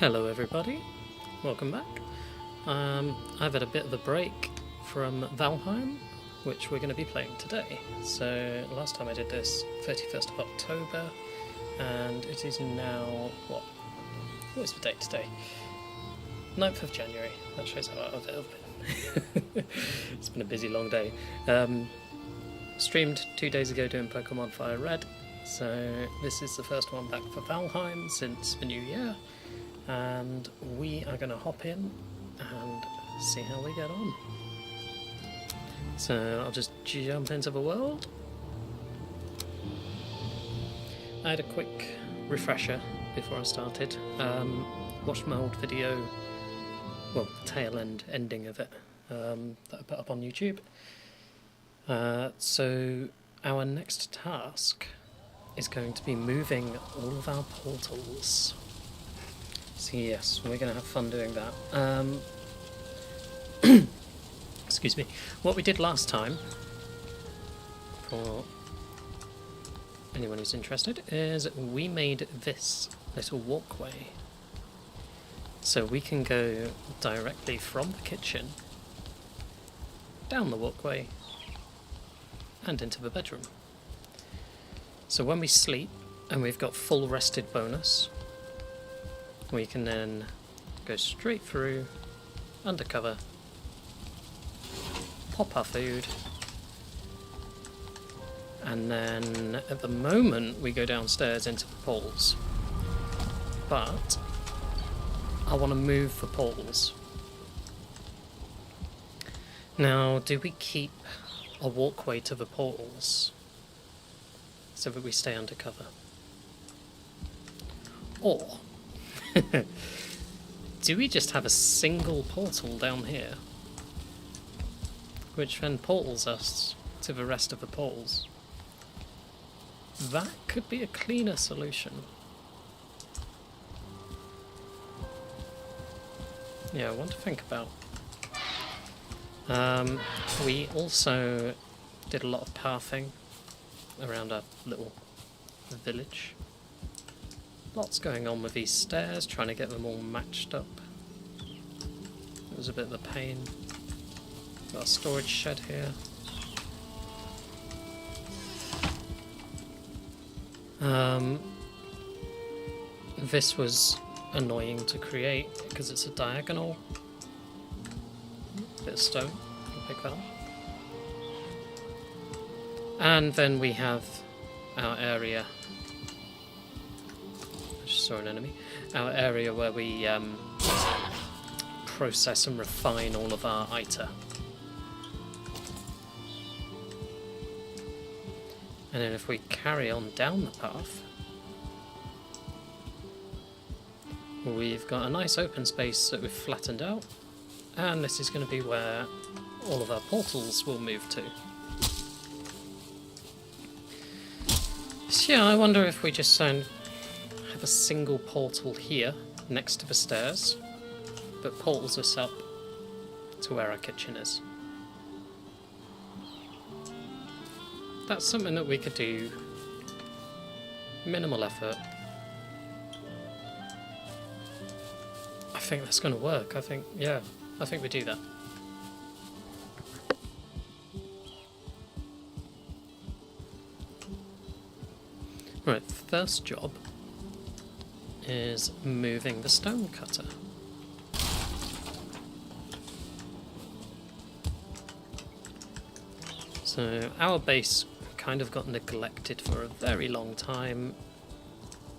Hello everybody, welcome back. I've had a bit of a break from Valheim, which we're going to be playing today. So last time I did this, 31st of October, and it is now, what is the date today? 9th of January, that shows how out of it I've been. It's been a busy long day. Streamed 2 days ago doing Pokemon Fire Red, so this is the first one back for Valheim since the new year. And we are going to hop in and see how we get on. So I'll just jump into the world. I had a quick refresher before I started. Watched my old video, well, the tail ending of it, that I put up on YouTube. So our next task is going to be moving all of our portals. So yes, we're going to have fun doing that. Excuse me. What we did last time, for anyone who's interested, is we made this little walkway. So we can go directly from the kitchen, down the walkway, and into the bedroom. So when we sleep, and we've got full rested bonus, we can then go straight through, undercover, pop our food, and then at the moment we go downstairs into the portals. But I want to move the portals. Now, do we keep a walkway to the portals so that we stay undercover? Or do we just have a single portal down here, which then portals us to the rest of the portals? That could be a cleaner solution. Yeah, one to think about. We also did a lot of pathing around our little village. Lots going on with these stairs, trying to get them all matched up. It was a bit of a pain. Got a storage shed here. This was annoying to create because it's a diagonal. Bit of stone, I'll pick that up. And then we have our area. Saw an enemy. Our area where we process and refine all of our ITA. And then if we carry on down the path, we've got a nice open space that we've flattened out, and this is going to be where all of our portals will move to. So yeah, I wonder if we just have a single portal here next to the stairs that portals us up to where our kitchen is. That's something that we could do, minimal effort. I think that's going to work. I think we do that. Right, first job is moving the stone cutter. So our base kind of got neglected for a very long time.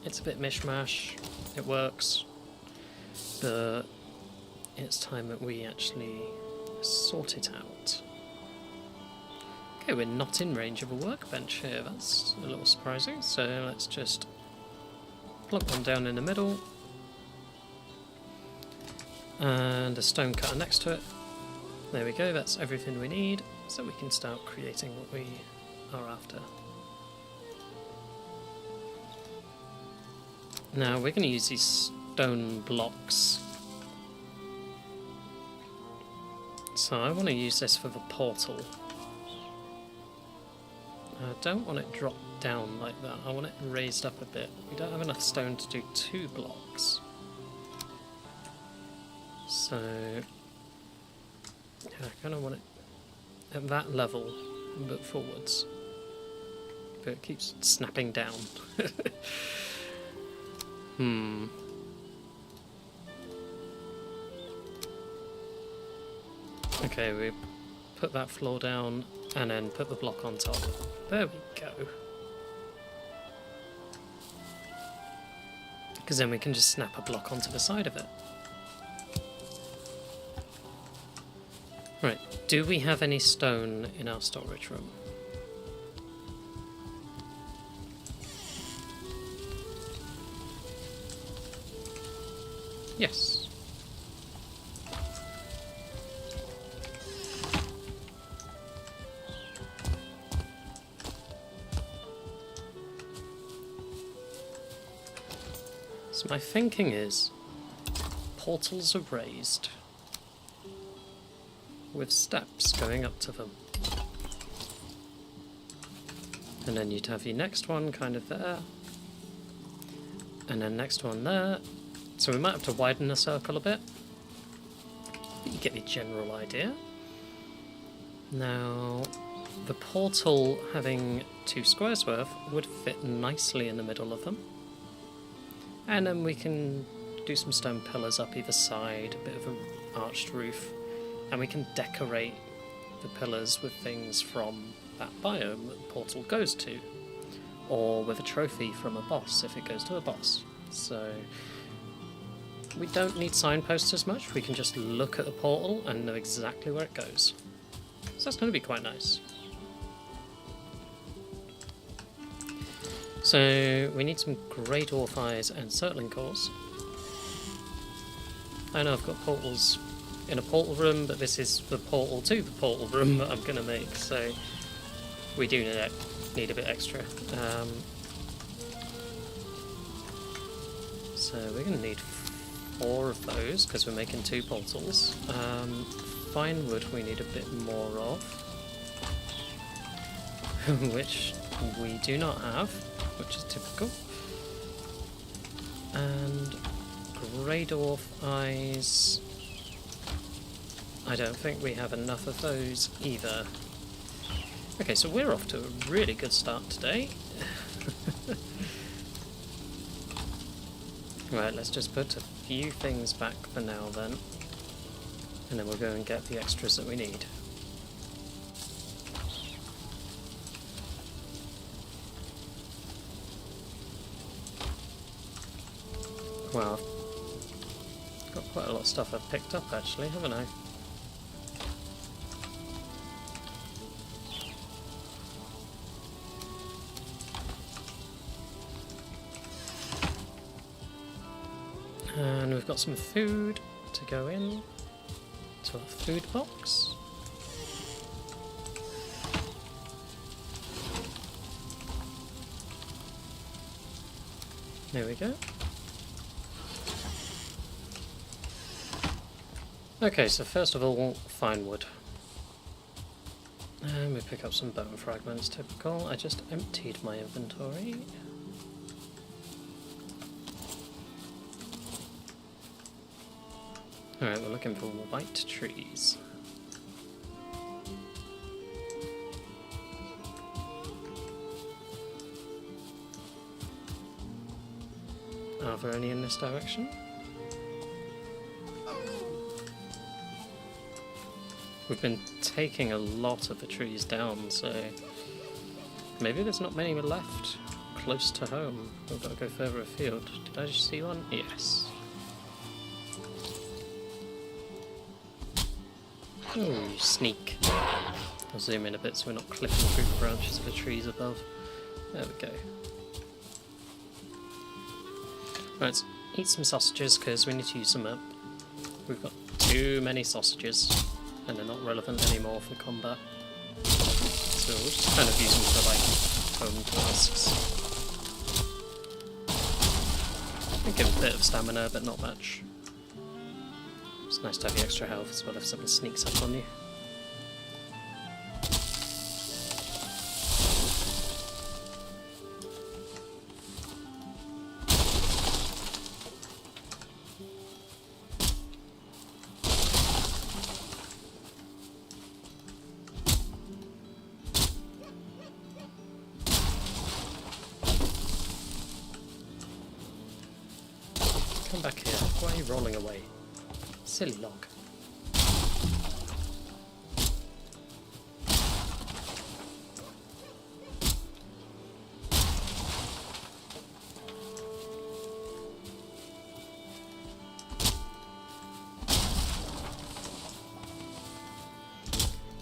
It's a bit mish-mash, it works, but it's time that we actually sort it out. Okay, we're not in range of a workbench here, that's a little surprising, so let's just plug one down in the middle, and a stone cutter next to it. There we go, that's everything we need, so we can start creating what we are after. Now we're going to use these stone blocks. So I want to use this for the portal. I don't want it dropped down like that, I want it raised up a bit. We don't have enough stone to do 2 blocks. So yeah, I kind of want it at that level, but forwards. But it keeps snapping down. Okay, we put that floor down and then put the block on top. There we go. Because then we can just snap a block onto the side of it. Right, do we have any stone in our storage room? Yes. So my thinking is, portals are raised with steps going up to them. And then you'd have your next one kind of there. And then next one there. So we might have to widen the circle a bit. But you get the general idea. Now, the portal having 2 squares worth would fit nicely in the middle of them. And then we can do some stone pillars up either side, a bit of an arched roof. And we can decorate the pillars with things from that biome that the portal goes to. Or with a trophy from a boss if it goes to a boss. So we don't need signposts as much, we can just look at the portal and know exactly where it goes. So that's going to be quite nice. So we need some Greydwarf eyes and circling cores. I know I've got portals in a portal room, but this is the portal to the portal room that I'm going to make, so we do need a bit extra. So we're going to need 4 of those because we're making 2 portals. Fine wood we need a bit more of, which we do not have, which is typical. And Greydwarf eyes, I don't think we have enough of those either. Okay, so we're off to a really good start today. Right, let's just put a few things back for now then, and then we'll go and get the extras that we need. Wow, I've got quite a lot of stuff I've picked up actually, haven't I? And we've got some food to go in to our food box. There we go. Okay, so first of all, fine wood. And we pick up some bone fragments, typical. I just emptied my inventory. Alright, we're looking for white trees. Are there any in this direction? We've been taking a lot of the trees down, so maybe there's not many left close to home. We've got to go further afield. Did I just see one? Yes. Oh, you sneak. I'll zoom in a bit so we're not clipping through the branches of the trees above. There we go. Right, let's eat some sausages because we need to use them up. We've got too many sausages and they're not relevant anymore for combat. So we'll just kind of use them for like home tasks. I give a bit of stamina but not much. It's nice to have the extra health as well if something sneaks up on you. come back here. Why are you rolling away? Silly log.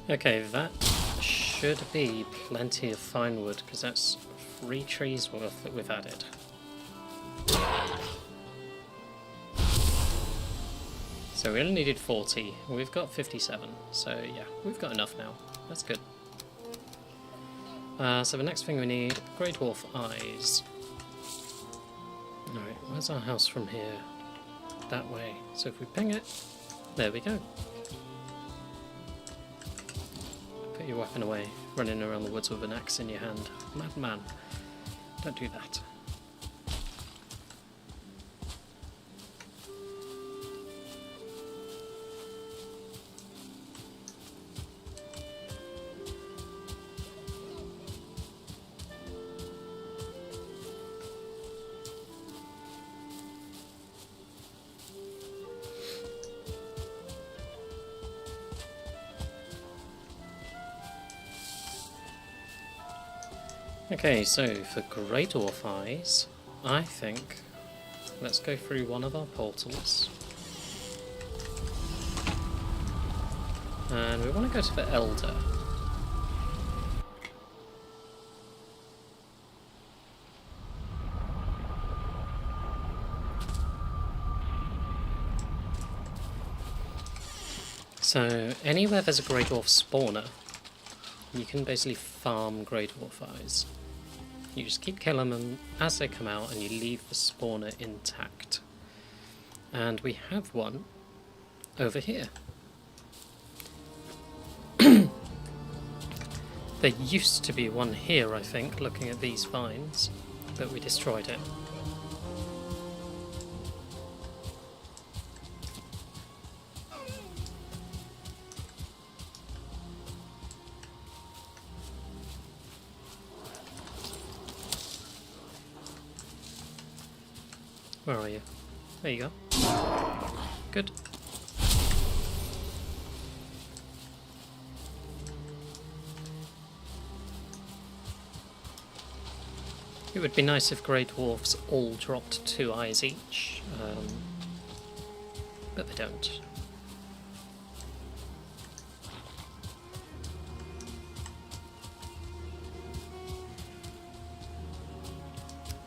Okay, that should be plenty of fine wood, because that's 3 trees worth that we've added. So we only needed 40, we've got 57, so yeah, we've got enough now. That's good. So the next thing we need, Greydwarf eyes. Alright, where's our house from here? That way. So if we ping it, there we go. Put your weapon away, running around the woods with an axe in your hand. Madman. Don't do that. Okay, so for Greydwarf eyes, I think let's go through one of our portals. And we want to go to the Elder. So anywhere there's a Greydwarf spawner, you can basically farm Greydwarf eyes. You just keep killing them as they come out and you leave the spawner intact. And we have one over here. There used to be one here, I think, looking at these vines, but we destroyed it. Where are you? There you go. Good. It would be nice if Greydwarfs all dropped 2 eyes each, but they don't.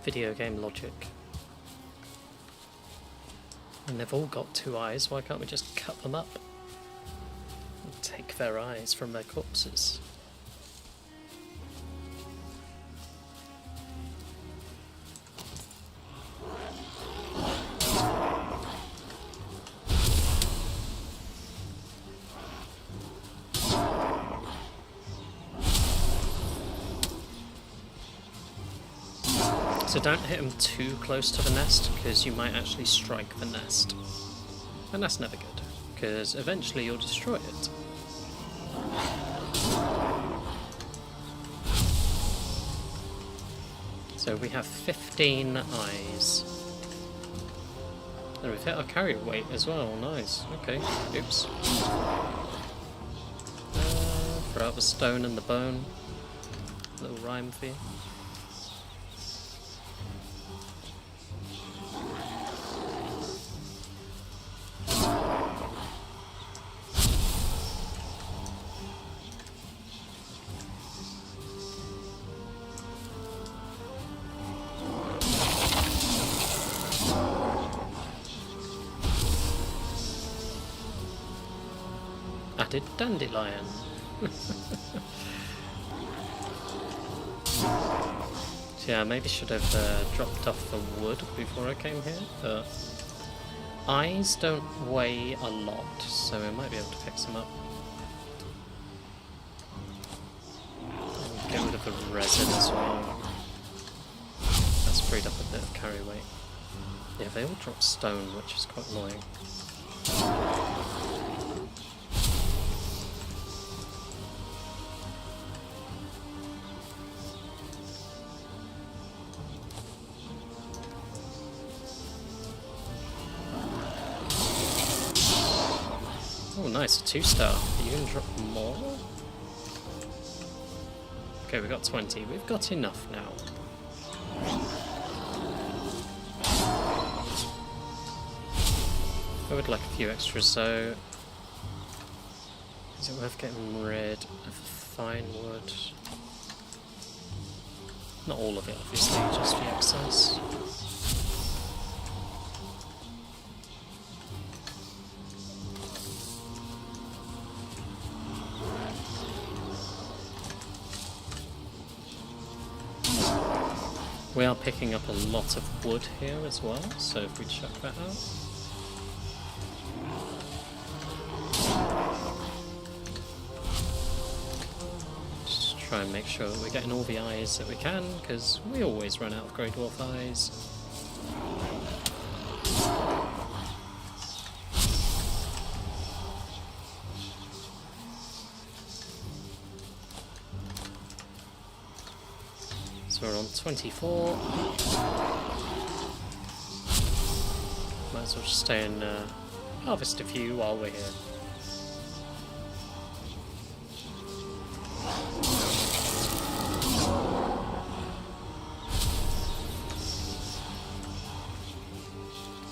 Video game logic. And they've all got 2 eyes, why can't we just cut them up and take their eyes from their corpses? So don't hit them too close to the nest, because you might actually strike the nest. And that's never good, because eventually you'll destroy it. So we have 15 eyes. And we've hit our carrier weight as well, nice. Okay, oops. Throw out the stone and the bone. Little rhyme for you. Added dandelion. So yeah, maybe should have dropped off the wood before I came here, but eyes don't weigh a lot, so we might be able to pick some up. And get rid of the resin as well. That's freed up a bit of carry weight. Yeah, they all drop stone, which is quite annoying. nice, a 2-star. Are you going to drop more? Okay, we got 20. We've got enough now. I would like a few extras though. Is it worth getting rid of fine wood? Not all of it, obviously, just the excess. We are picking up a lot of wood here as well, so if we chuck that out. Just try and make sure that we're getting all the eyes that we can, because we always run out of Greydwarf eyes. We're on 24. Might as well just stay and harvest a few while we're here.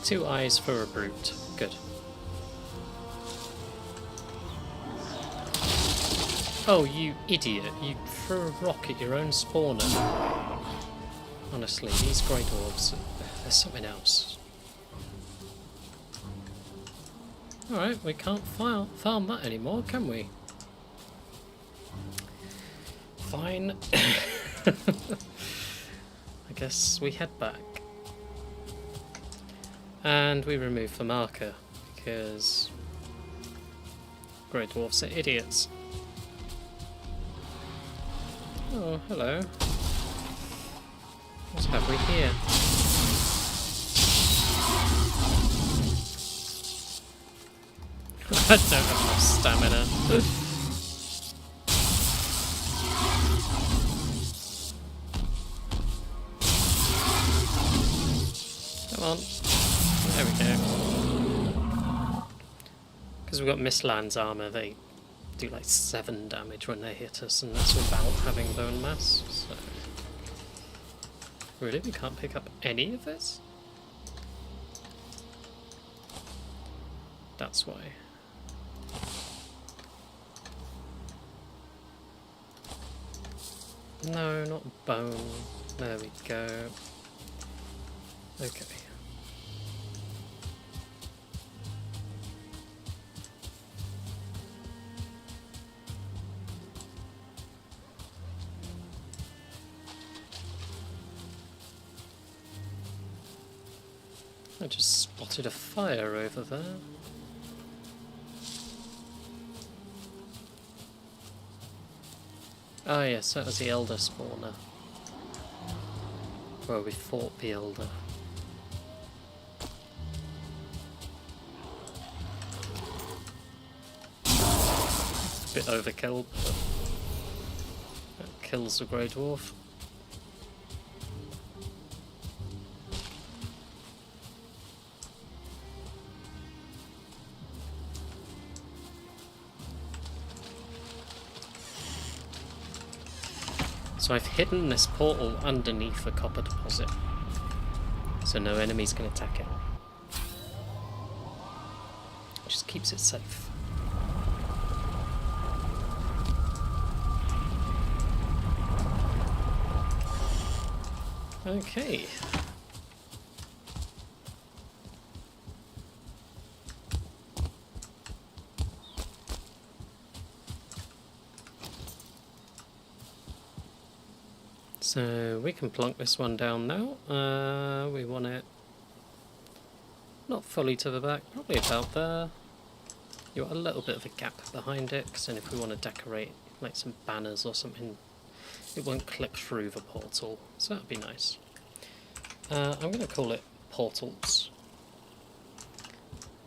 Two eyes for a brute. Good. Oh, you idiot. You threw a rock at your own spawner. Honestly, these Greydwarfs, they're something else. Alright, we can't farm that anymore, can we? Fine. I guess we head back. And we remove the marker, because Greydwarfs are idiots. Oh, hello. What have we here? I don't have enough stamina. Come on. There we go. Because we've got Mistlands armor, they do like 7 damage when they hit us, and that's without having Bonemass, so... Really? We can't pick up any of this? That's why. No, not bone. There we go. Okay. I just spotted a fire over there. Ah yes, that was the Elder spawner. Where we fought the Elder. Bit overkill, but that kills the Greydwarf. So I've hidden this portal underneath a copper deposit, so no enemies can attack it. Just keeps it safe. Okay. So we can plonk this one down now. We want it not fully to the back, probably about there. You want a little bit of a gap behind it, because then if we want to decorate like some banners or something, it won't clip through the portal, so that'd be nice. I'm going to call it portals,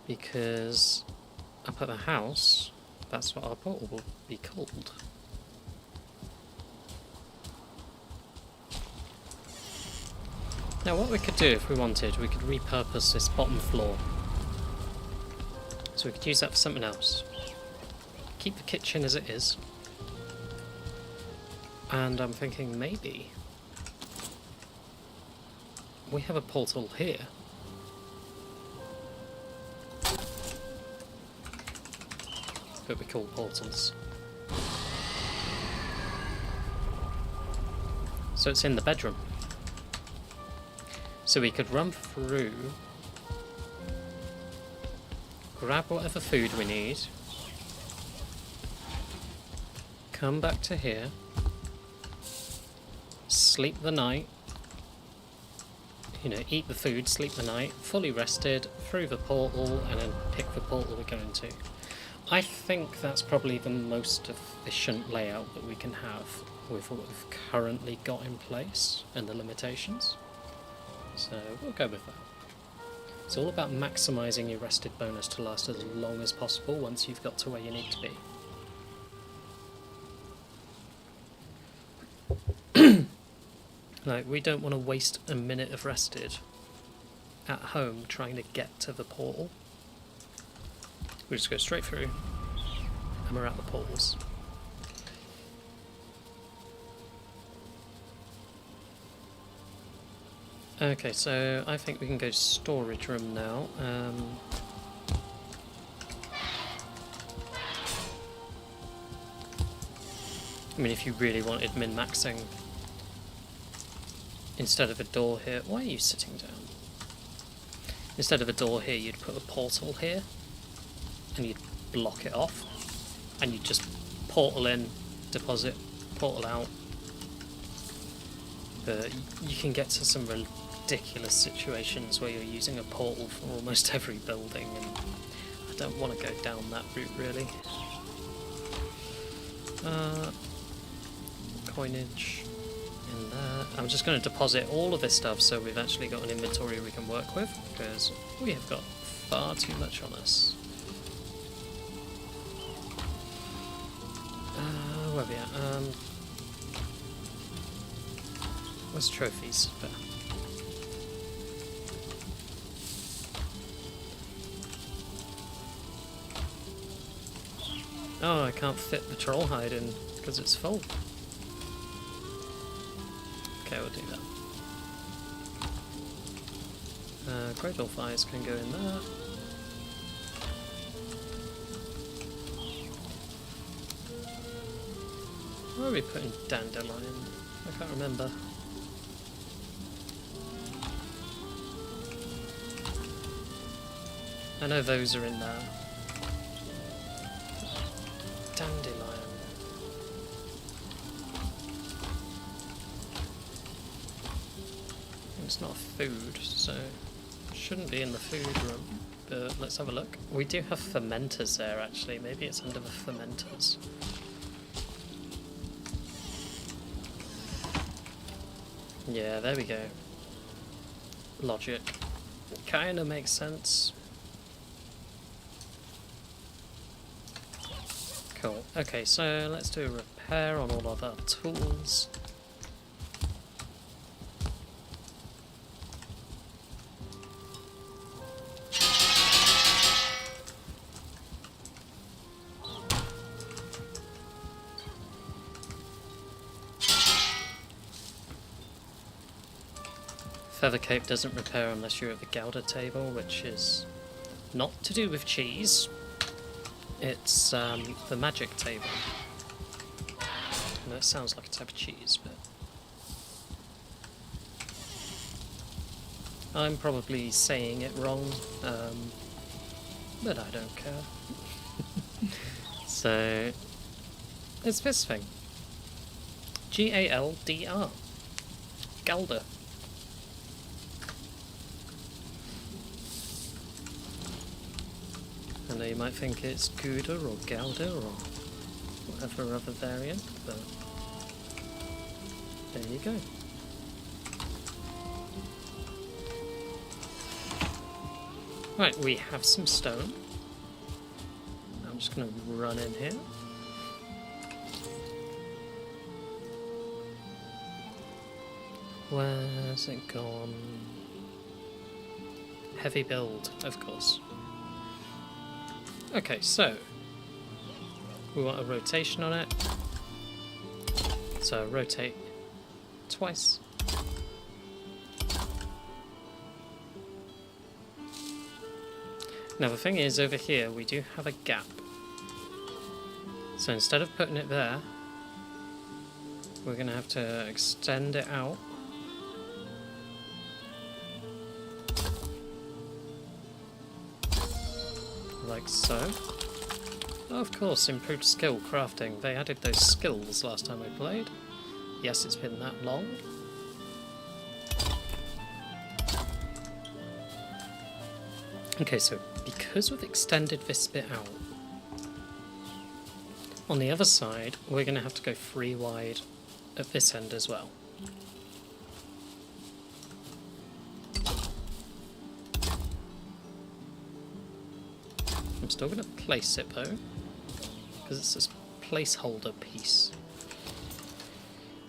because up at the house, that's what our portal will be called. Now what we could do if we wanted, we could repurpose this bottom floor. So So we could use that for something else. Keep the kitchen as it is. And I'm thinking maybe we have a portal here. That we call portals. So it's in the bedroom. So we could run through, grab whatever food we need, come back to here, sleep the night, you know, eat the food, sleep the night, fully rested, through the portal, and then pick the portal we're going to. I think that's probably the most efficient layout that we can have with what we've currently got in place and the limitations. So we'll go with that. It's all about maximising your rested bonus to last as long as possible once you've got to where you need to be. Like, we don't want to waste a minute of rested at home trying to get to the portal. We just go straight through and we're at the portals. Okay, so I think we can go storage room now. I mean, if you really wanted min-maxing, instead of a door here... Why are you sitting down? Instead of a door here, you'd put a portal here, and you'd block it off, and you'd just portal in, deposit, portal out. But you can get to some ridiculous situations where you're using a portal for almost every building, and I don't want to go down that route really. Coinage in there. I'm just going to deposit all of this stuff so we've actually got an inventory we can work with, because we have got far too much on us. Where are we at? Where's trophies? There. Oh, I can't fit the troll hide in because it's full. Okay, we'll do that. Greydwarf eyes can go in there. Where are we putting dandelion? I can't remember. I know those are in there. Dandelion. It's not food, so it shouldn't be in the food room. But let's have a look. We do have fermenters there actually. Maybe it's under the fermenters. Yeah, there we go. Logic. Kinda makes sense. Cool. Okay, so let's do a repair on all of our tools. Feather Cape doesn't repair unless you're at the Gouda table, which is not to do with cheese. It's the magic table. I know it sounds like a type of cheese, but I'm probably saying it wrong, but I don't care. So it's this thing. Galdr. Gouda. I know you might think it's Gouda or Gouda or whatever other variant, but there you go. Right, we have some stone. I'm just going to run in here. Where's it gone? Heavy build, of course. Okay, so we want a rotation on it. So rotate twice. Now the thing is, over here we do have a gap. So instead of putting it there, we're going to have to extend it out. Like so. Oh, of course, improved skill crafting. They added those skills last time we played. Yes, it's been that long. Okay, so because we've extended this bit out, on the other side, we're going to have to go 3 wide at this end as well. I'm still going to place it though, because it's a placeholder piece.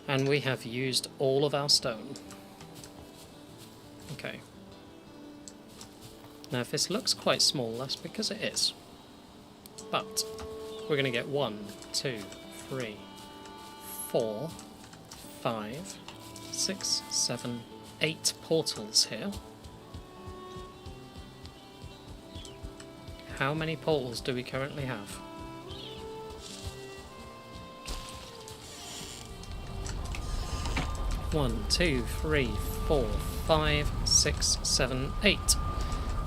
And we have used all of our stone. Okay. Now if this looks quite small, that's because it is. But we're going to get 1, 2, 3, 4, 5, 6, 7, 8 portals here. How many portals do we currently have? One, 2, 3, 4, 5, 6, 7, 8.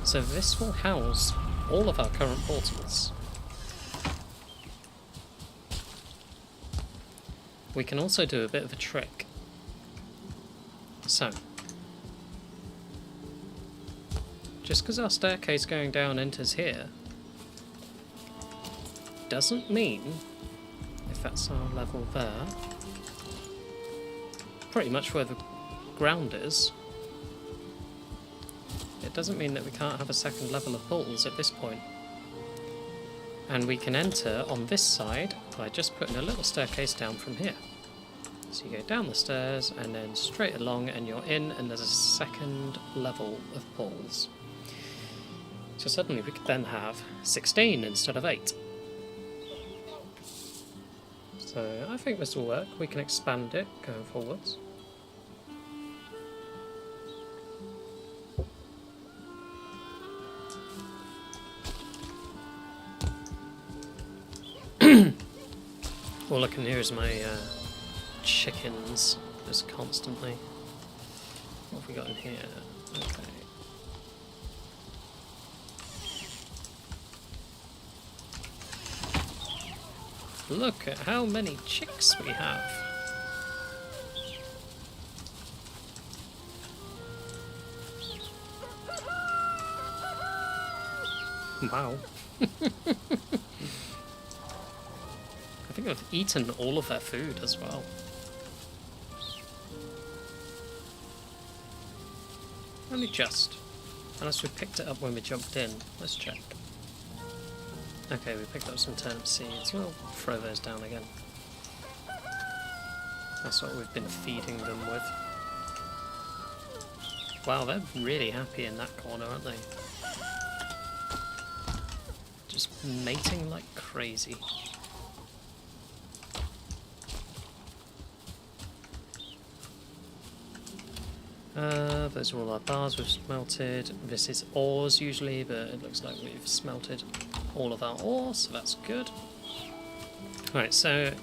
So this will house all of our current portals. We can also do a bit of a trick. So, just because our staircase going down enters here, doesn't mean, if that's our level there, pretty much where the ground is, it doesn't mean that we can't have a second level of portals at this point. And we can enter on this side by just putting a little staircase down from here. So you go down the stairs and then straight along and you're in, and there's a second level of portals. So suddenly we could then have 16 instead of 8. So I think this will work. We can expand it going forwards. All I can hear is my chickens just constantly. What have we got in here? Okay. Look at how many chicks we have. Wow. I think I've eaten all of their food as well. Only just. Unless we picked it up when we jumped in. Let's check. Okay, we picked up some turnip seeds. We'll throw those down again. That's what we've been feeding them with. Wow, they're really happy in that corner, aren't they? Just mating like crazy. Those are all our bars we've smelted. This is ores usually, but it looks like we've smelted all of our ore, so that's good. Right, so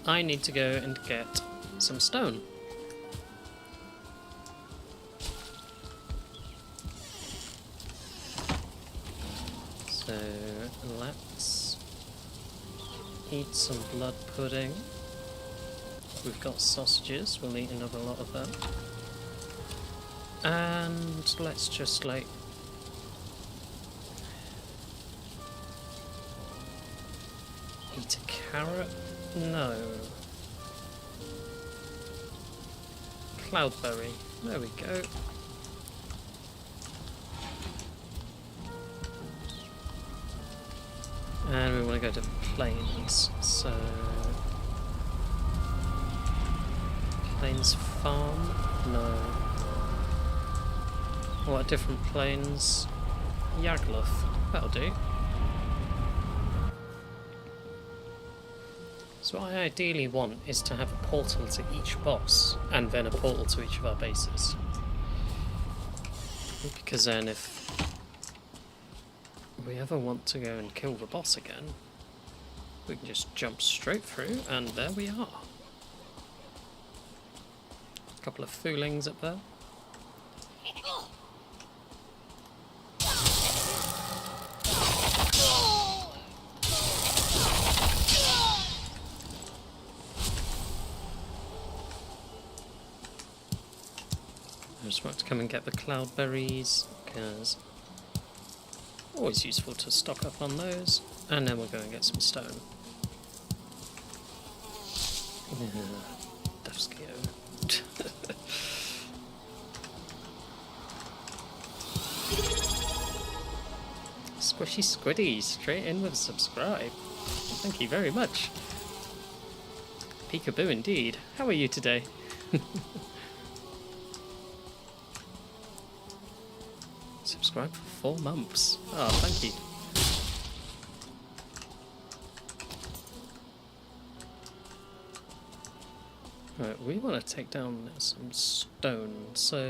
I need to go and get some stone. So let's eat some blood pudding. We've got sausages, we'll eat another lot of them. And let's just like eat a carrot? No. Cloudberry. There we go. And we want to go to the plains, so Plains Farm? No. What different plains? Yagluth. That'll do. So what I ideally want is to have a portal to each boss, and then a portal to each of our bases. Because then if we ever want to go and kill the boss again, we can just jump straight through, and there we are. A couple of foolings up there. I just want to come and get the cloudberries, because always useful to stock up on those, and then we'll go and get some stone. Deathsquitos. Squishy Squiddy, straight in with a subscribe. Thank you very much. Peekaboo indeed. How are you today? Subscribe for 4 months. Oh, thank you. Right, we want to take down some stone, so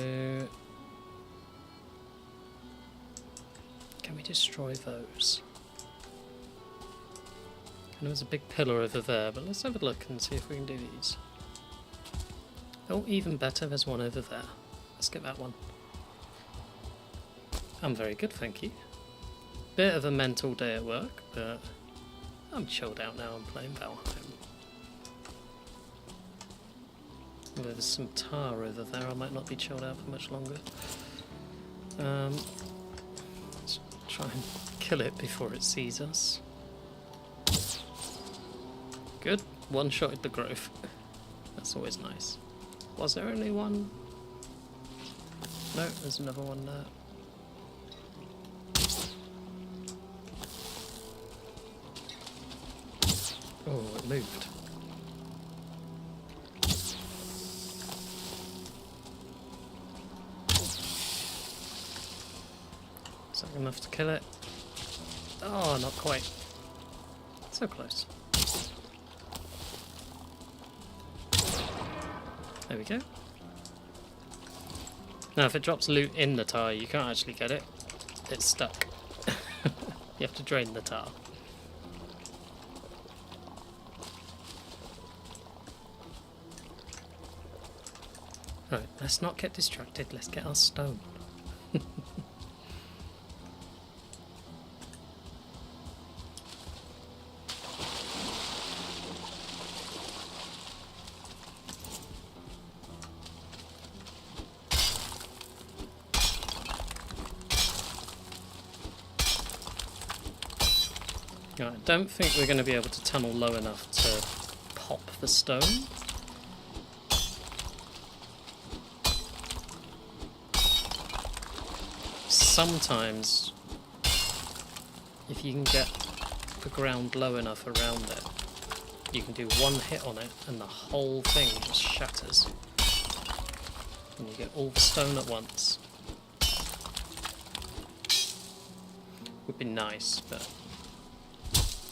can we destroy those? And there's a big pillar over there, but let's have a look and see if we can do these. Oh, even better, there's one over there. Let's get that one. I'm very good, thank you. Bit of a mental day at work, but I'm chilled out now. I'm playing Valheim. There's some tar over there. I might not be chilled out for much longer. Let's try and kill it before it sees us. Good. One-shotted the growth. That's always nice. Was there only one? No, there's another one there. Oh, it moved. Is that enough to kill it? Oh, not quite. So close. There we go. Now, if it drops loot in the tar, you can't actually get it. It's stuck. You have to drain the tar. Right, let's not get distracted, let's get our stone. Right, I don't think we're going to be able to tunnel low enough to pop the stone. Sometimes, if you can get the ground low enough around it, you can do one hit on it and the whole thing just shatters. And you get all the stone at once. Would be nice, but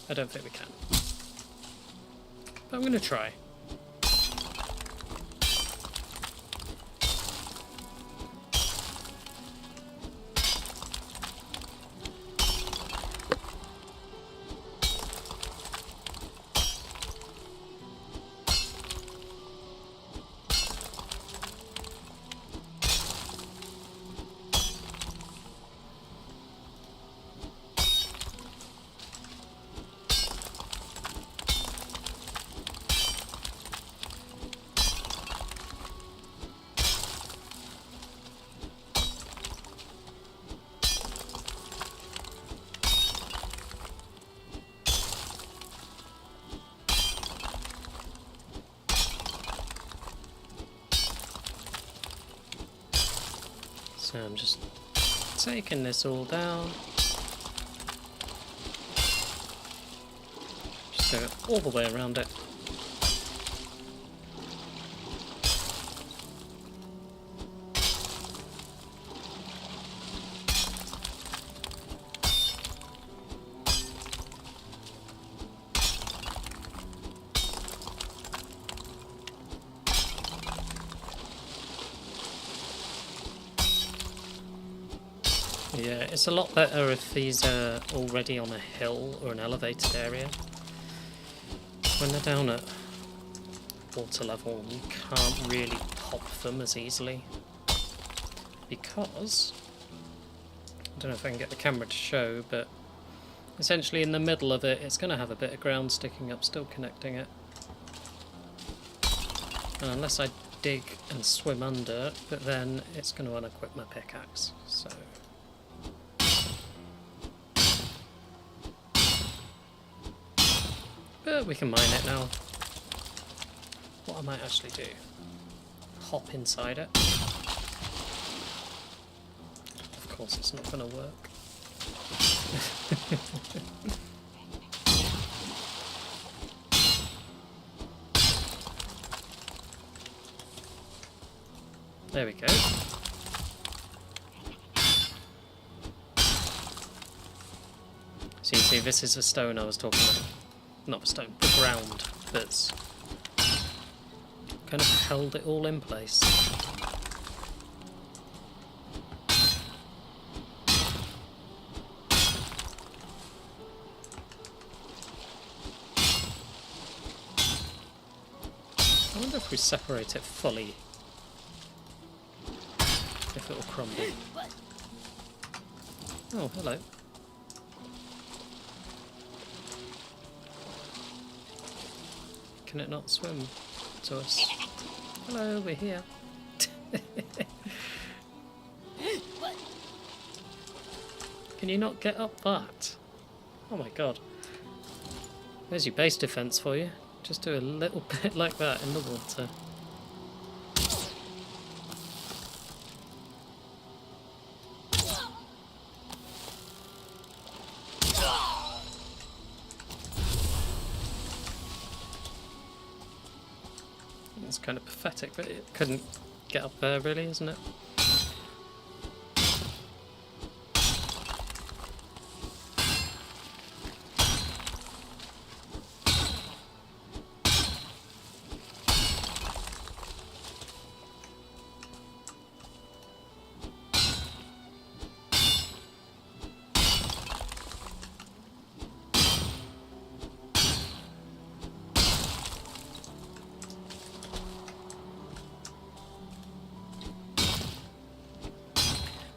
I don't think we can. But I'm going to try. So I'm just taking this all down. Just go all the way around it. Yeah, it's a lot better if these are already on a hill or an elevated area. When they're down at water level, you can't really pop them as easily. Because, I don't know if I can get the camera to show, but essentially in the middle of it, it's going to have a bit of ground sticking up, still connecting it. And unless I dig and swim under, but then it's going to unequip my pickaxe, so... But we can mine it now. What I might actually do, hop inside it. Of course it's not going to work. There we go. So you see, this is the stone I was talking about. Not the stone, the ground that's kind of held it all in place. I wonder if we separate it fully, if it will crumble. Oh, hello. Can it not swim to us? Hello, we're here. Can you not get up that? Oh my god. There's your base defense for you. Just do a little bit like that in the water. It's kind of pathetic, but it couldn't get up there really, isn't it?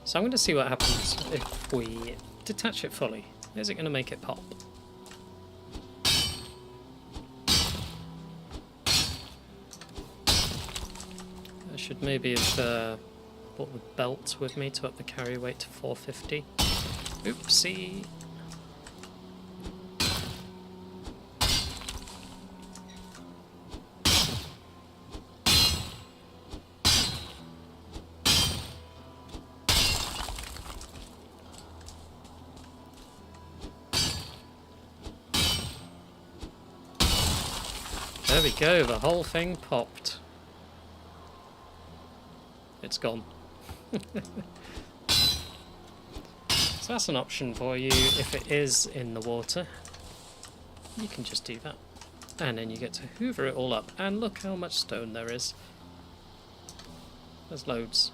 So I'm going to see what happens if we detach it fully. Is it going to make it pop? I should maybe have brought the belt with me to up the carry weight to 450. Oopsie! There we go, the whole thing popped. It's gone. So that's an option for you if it is in the water. You can just do that. And then you get to hoover it all up. And look how much stone there is. There's loads.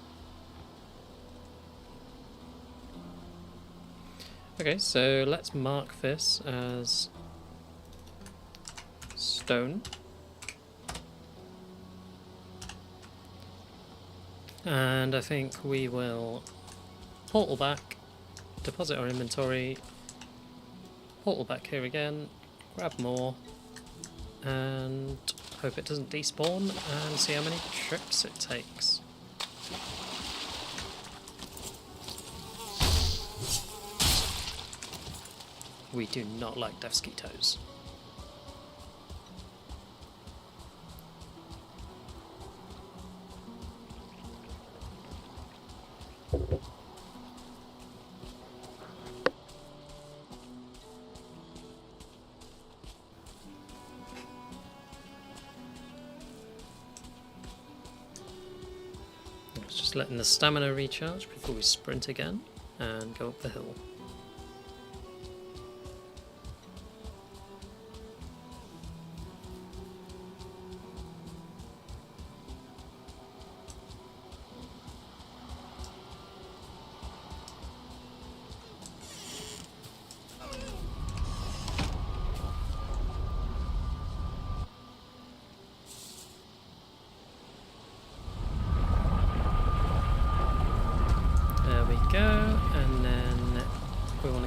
Okay, so let's mark this as stone. And I think we will portal back, deposit our inventory, portal back here again, grab more, and hope it doesn't despawn, and see how many trips it takes. We do not like Deathsquitos. Just letting the stamina recharge before we sprint again and go up the hill.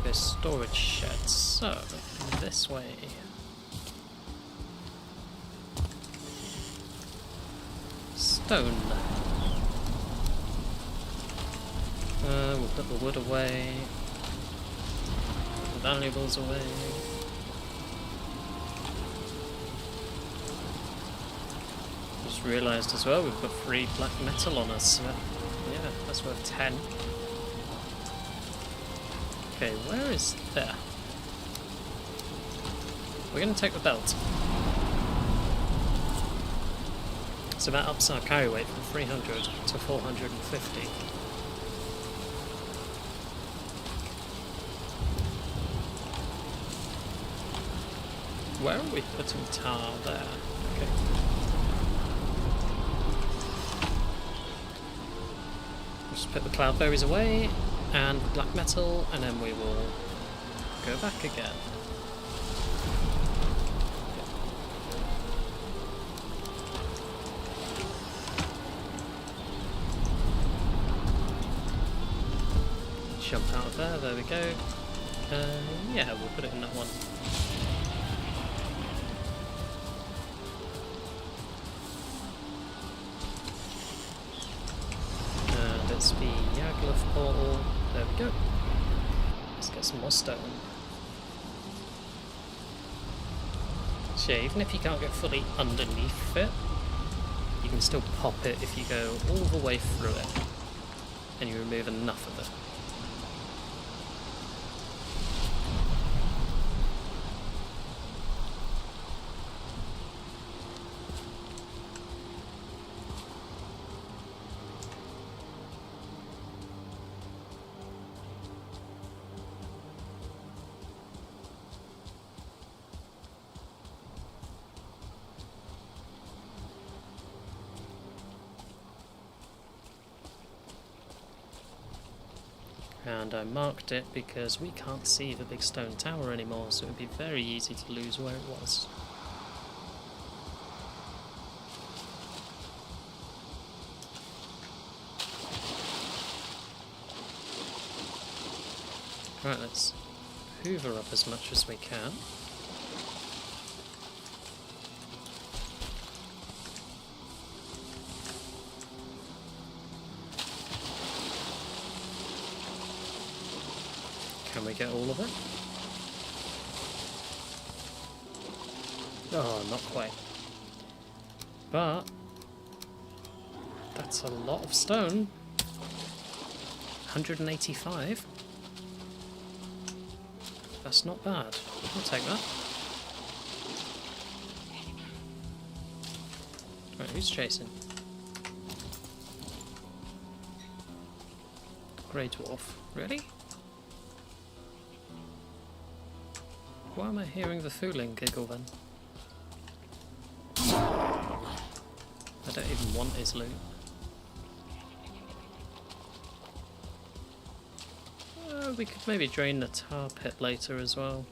cargo storage shed. So, this way. Stone. We'll put the wood away. Put the valuables away. Just realised as well we've got 3 black metal on us. So yeah, that's worth 10. Okay, where is there? We're going to take the belt. So that ups our carry weight from 300 to 450. Where are we putting tar? There. Okay. Just put the cloudberries away and the black metal, and then we will go back again. Jump out of there we go. Yeah, we'll put it in that one. And it's the Yagluth portal. There we go. Let's get some more stone. So yeah, even if you can't get fully underneath it, you can still pop it if you go all the way through it and you remove enough of it. And I marked it because we can't see the big stone tower anymore, so it would be very easy to lose where it was. Right, let's hoover up as much as we can. Can we get all of it? Oh, not quite. But that's a lot of stone. 185. That's not bad. I'll take that. Right, who's chasing? Greydwarf. Really? Why am I hearing the fooling giggle then? I don't even want his loot. We could maybe drain the tar pit later as well.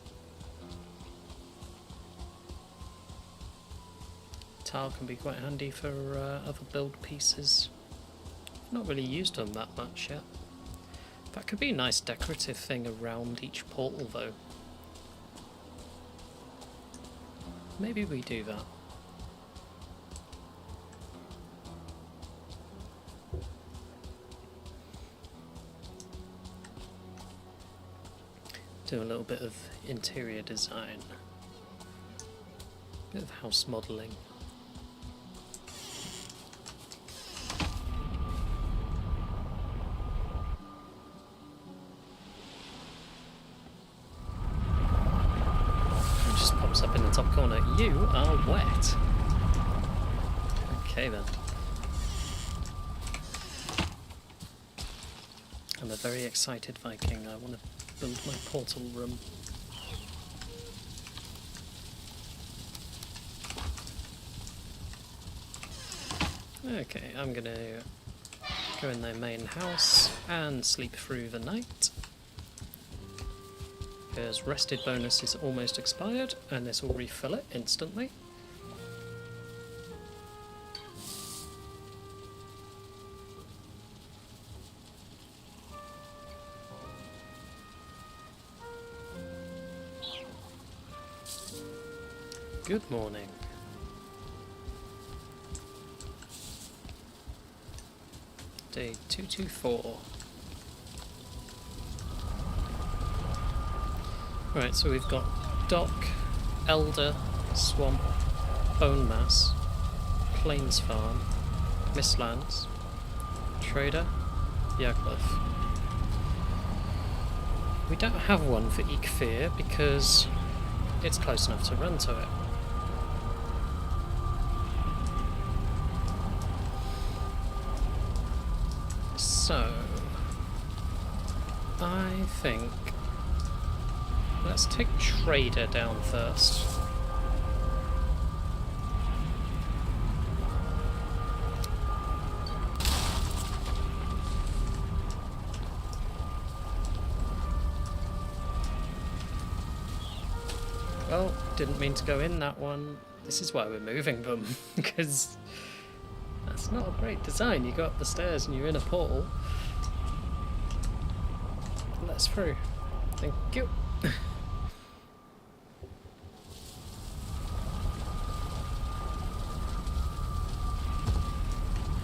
Tar can be quite handy for other build pieces. I've not really used them that much yet. That could be a nice decorative thing around each portal though. Maybe we do that. Do a little bit of interior design. Bit of house modelling. Up in the top corner. You are wet. Okay then. I'm a very excited Viking. I want to build my portal room. Okay, I'm gonna go in their main house and sleep through the night. Because rested bonus is almost expired, and this will refill it instantly. Good morning. Day 224. Right, so we've got Dock, Elder, Swamp, Bonemass, Plains Farm, Mistlands, Trader, Yagluth. We don't have one for Ekfir because it's close enough to run to it. So, I think let's take Trader down first. Well, didn't mean to go in that one. This is why we're moving them, because that's not a great design. You go up the stairs and you're in a portal. Let's through. Thank you.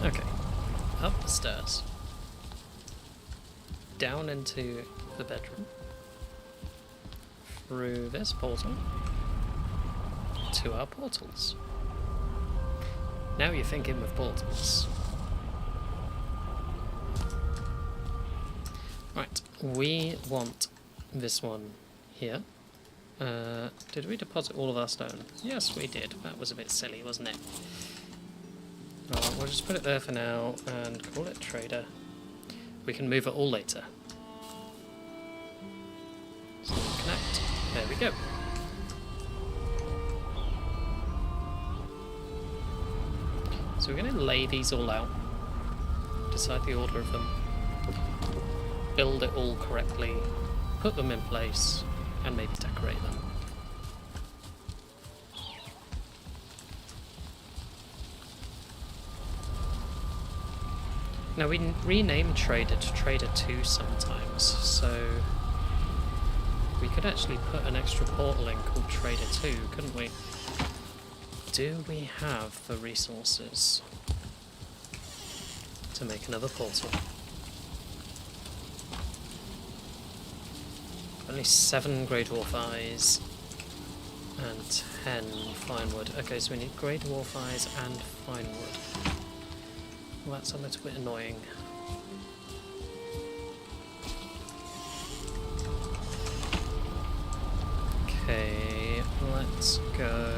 Okay, up the stairs. Down into the bedroom. Through this portal. To our portals. Now you're thinking with portals. Right, we want this one here. Did we deposit all of our stone? Yes, we did. That was a bit silly, wasn't it? Well, we'll just put it there for now and call it Trader. We can move it all later. So connect. There we go. So we're going to lay these all out, decide the order of them, build it all correctly, put them in place, and maybe decorate them. Now we rename Trader to Trader 2 sometimes, so we could actually put an extra portal in called Trader 2, couldn't we? Do we have the resources to make another portal? Only 7 Greydwarf eyes and 10 fine wood. Okay, so we need Greydwarf eyes and fine wood. Well, that's a little bit annoying. Okay, let's go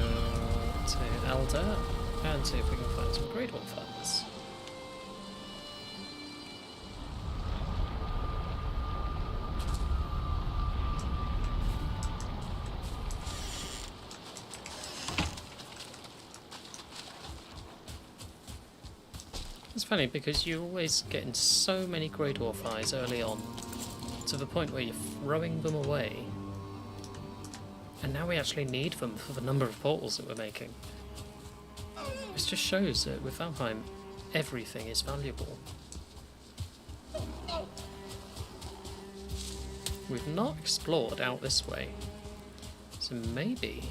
to Elder and see if we can find some Greydwarf eyes. It's funny because you're always getting so many Greydwarf eyes early on, to the point where you're throwing them away. And now we actually need them for the number of portals that we're making. This just shows that with Valheim, everything is valuable. We've not explored out this way, so maybe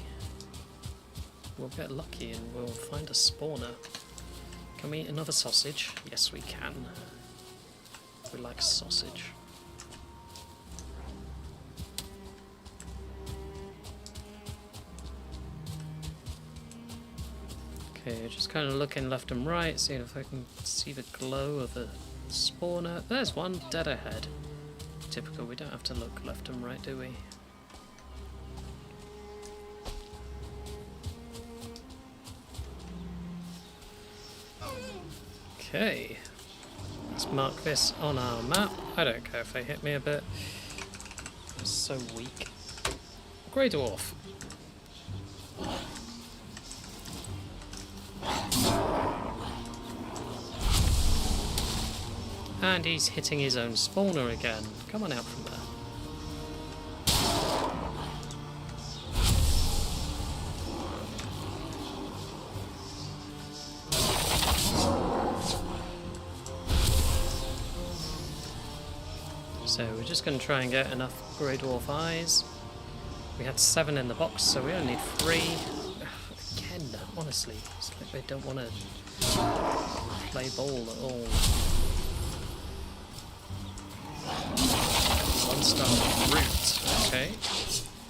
we'll get lucky and we'll find a spawner. Can we eat another sausage? Yes, we can. We like sausage. Okay, just kind of looking left and right, seeing if I can see the glow of a spawner. There's one dead ahead. Typical, we don't have to look left and right, do we? Okay, let's mark this on our map. I don't care if they hit me a bit. I'm so weak. Greydwarf. And he's hitting his own spawner again. Come on out from there. So we're just going to try and get enough Greydwarf eyes. We had 7 in the box, so we only need 3. Honestly, it's like they don't want to play ball at all. 1-star root, okay.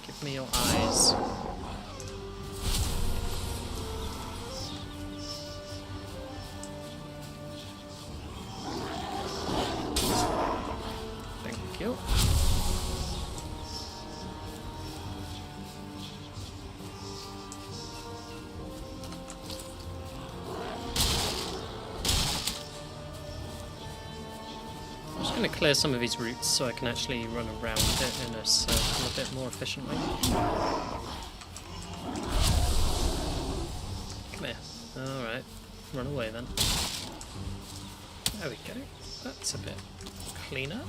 Give me your eyes. Thank you. I'm going to clear some of these routes so I can actually run around it in a circle a bit more efficiently. Come here. Alright. Run away then. There we go. That's a bit cleaner.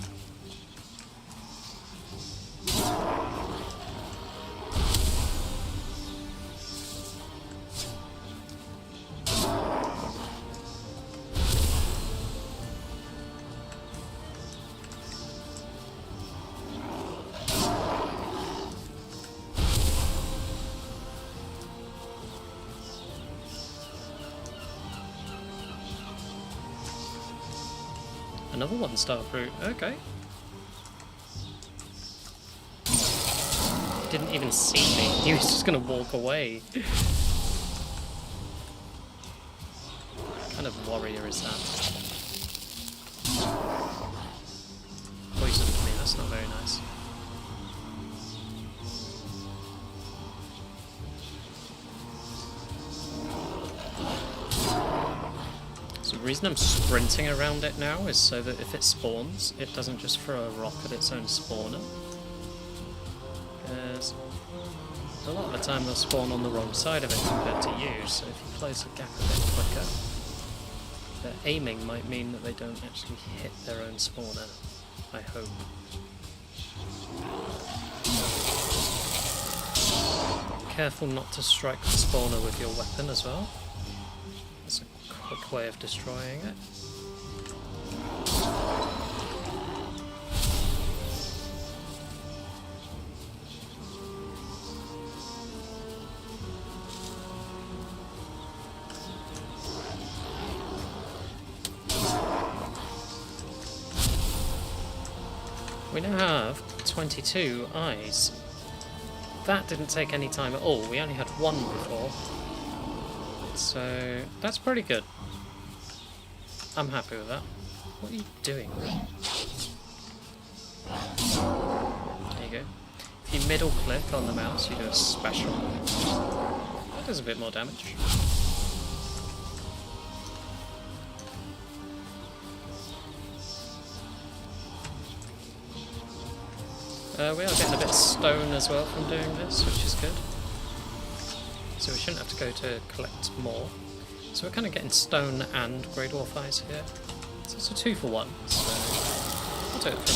Another 1-star fruit, okay. Didn't even see me, he was just gonna walk away. What kind of warrior is that? Poisoned me, that's not very nice. The reason I'm sprinting around it now is so that if it spawns, it doesn't just throw a rock at its own spawner. Because a lot of the time they'll spawn on the wrong side of it compared to you, so if you close the gap a bit quicker, their aiming might mean that they don't actually hit their own spawner, I hope. Careful not to strike the spawner with your weapon as well. That's a quick way of destroying it. We now have 22 eyes. That didn't take any time at all. We only had one before. So that's pretty good. I'm happy with that. What are you doing? There you go. If you middle click on the mouse, you do a special. That does a bit more damage. We are getting a bit of stone as well from doing this, which is good. So we shouldn't have to go to collect more. So we're kind of getting stone and Greydwarf eyes here. So it's a 2 for 1, so we'll do it for a bit.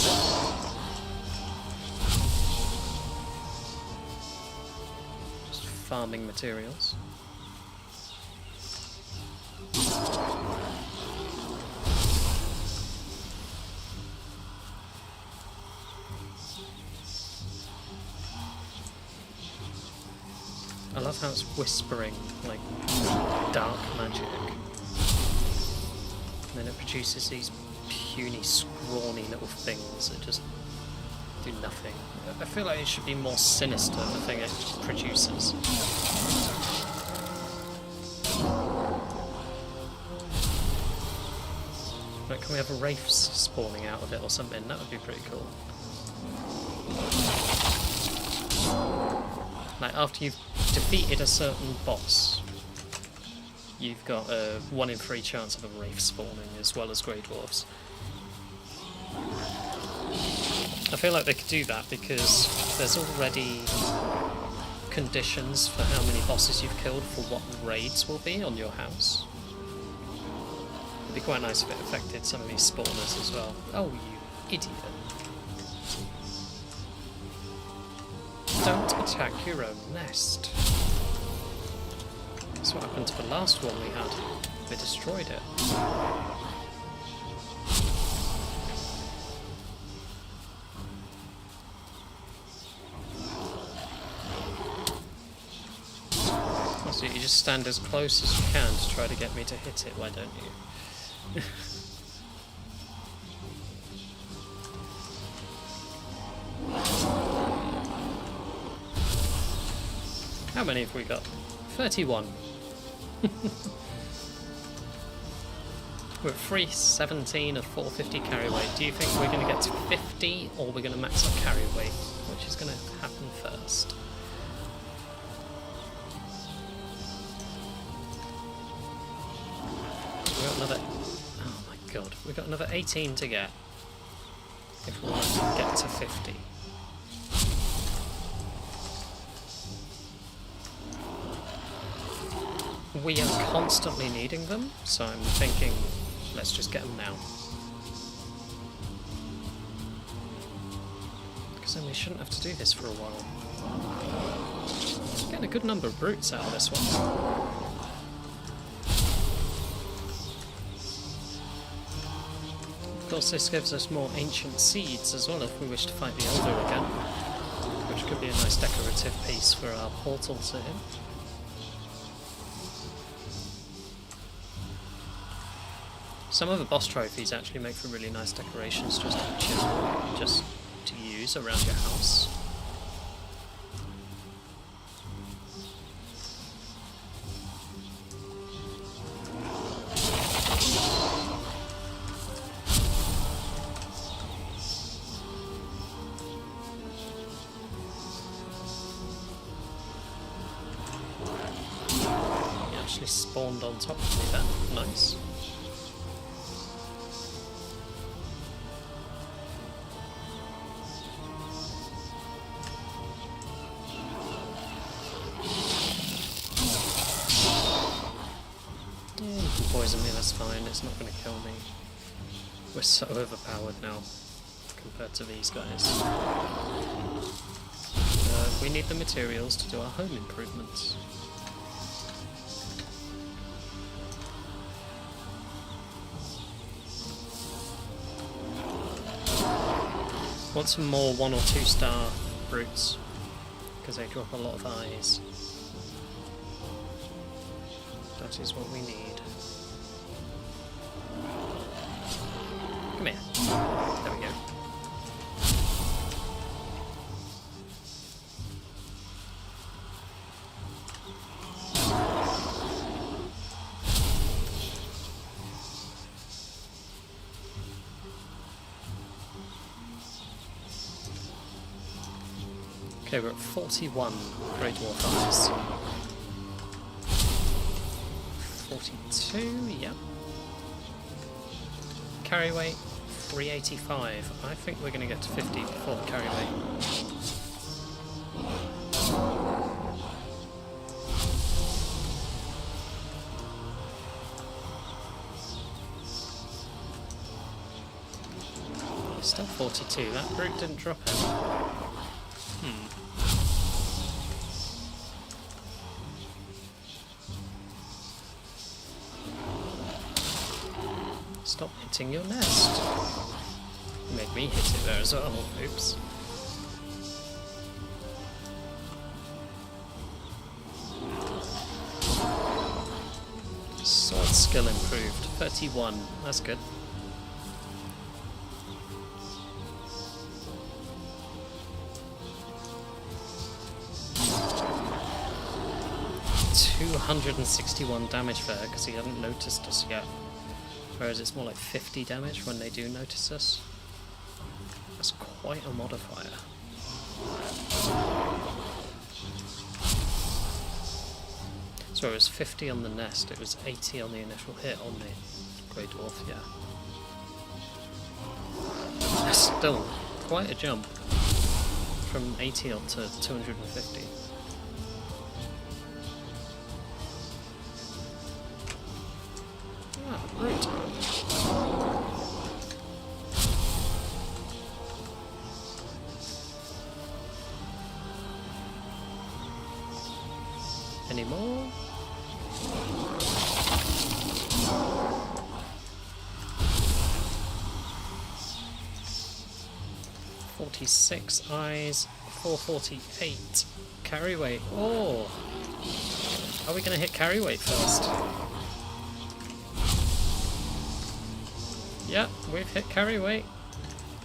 Just farming materials. I love how it's whispering, like dark magic. And then it produces these puny, scrawny little things that just do nothing. I feel like it should be more sinister, the thing it produces. Like, can we have wraiths spawning out of it or something? That would be pretty cool. Like, after you've defeated a certain boss, you've got a 1 in 3 chance of a wraith spawning, as well as Greydwarfs. I feel like they could do that because there's already conditions for how many bosses you've killed for what raids will be on your house. It'd be quite nice if it affected some of these spawners as well. Oh, you idiot. Don't attack your own nest. That's what happened to the last one we had. They destroyed it. So you just stand as close as you can to try to get me to hit it, why don't you? How many have we got? 31. We're at 317 of 450 carry weight. Do you think we're going to get to 50 or we're going to max our carry weight? Which is going to happen first? We've got another... Oh my god. We've got another 18 to get. If we want to get to 50. We are constantly needing them, so I'm thinking, let's just get them now. Because then we shouldn't have to do this for a while. Getting a good number of brutes out of this one. Of course, this gives us more ancient seeds as well if we wish to fight the Elder again, which could be a nice decorative piece for our portal to him. Some of the boss trophies actually make for really nice decorations just to use around your house. He actually spawned on top of me there. Nice. Poison me, that's fine, it's not going to kill me. We're so overpowered now compared to these guys. We need the materials to do our home improvements. Want some more 1 or 2 star brutes, because they drop a lot of eyes. That is what we need. Come here. There we go. Okay, we're at 41 Greydwarf eyes. 42, yeah. Carry weight, 385. I think we're going to get to 50 before the carry weight. Still 42. That brute didn't drop it. Stop hitting your nest. You made me hit it there as well. Oops. Sword skill improved. 31. That's good. $261 damage there because he hadn't noticed us yet. Whereas it's more like 50 damage when they do notice us. That's quite a modifier. So it was 50 on the nest, it was 80 on the initial hit on the Greydwarf, yeah. That's still quite a jump from 80 up to 250. Ah, right. Any more? $46 eyes, 448 carry weight. Oh, Are we going to hit carry weight first? Yeah, we've hit carry weight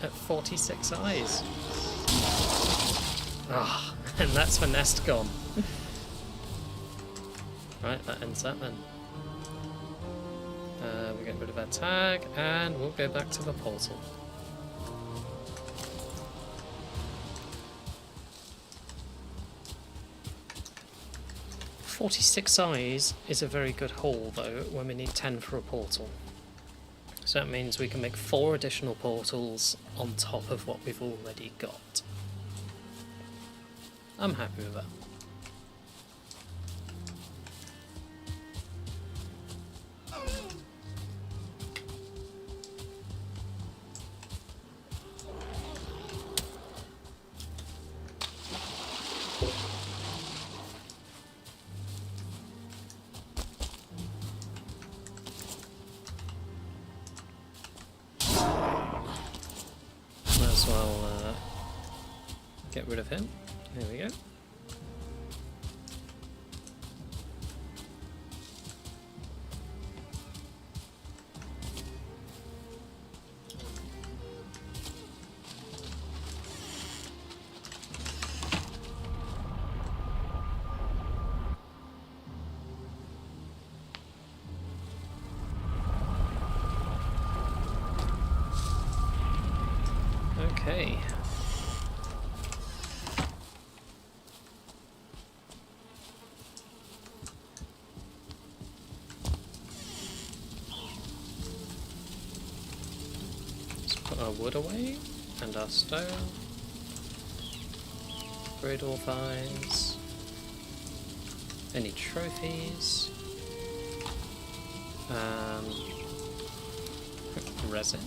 at 46 eyes. Ah, and that's for nest gone. Right, that ends that then. We'll get rid of our tag and we'll go back to the portal. "46 eyes" is a very good haul though when we need 10 for a portal. So that means we can make 4 additional portals on top of what we've already got. I'm happy with that. Might as well get rid of him. There we go. Okay. Let's put our wood away and our stone. Greydwarf eyes. Any trophies? Resin.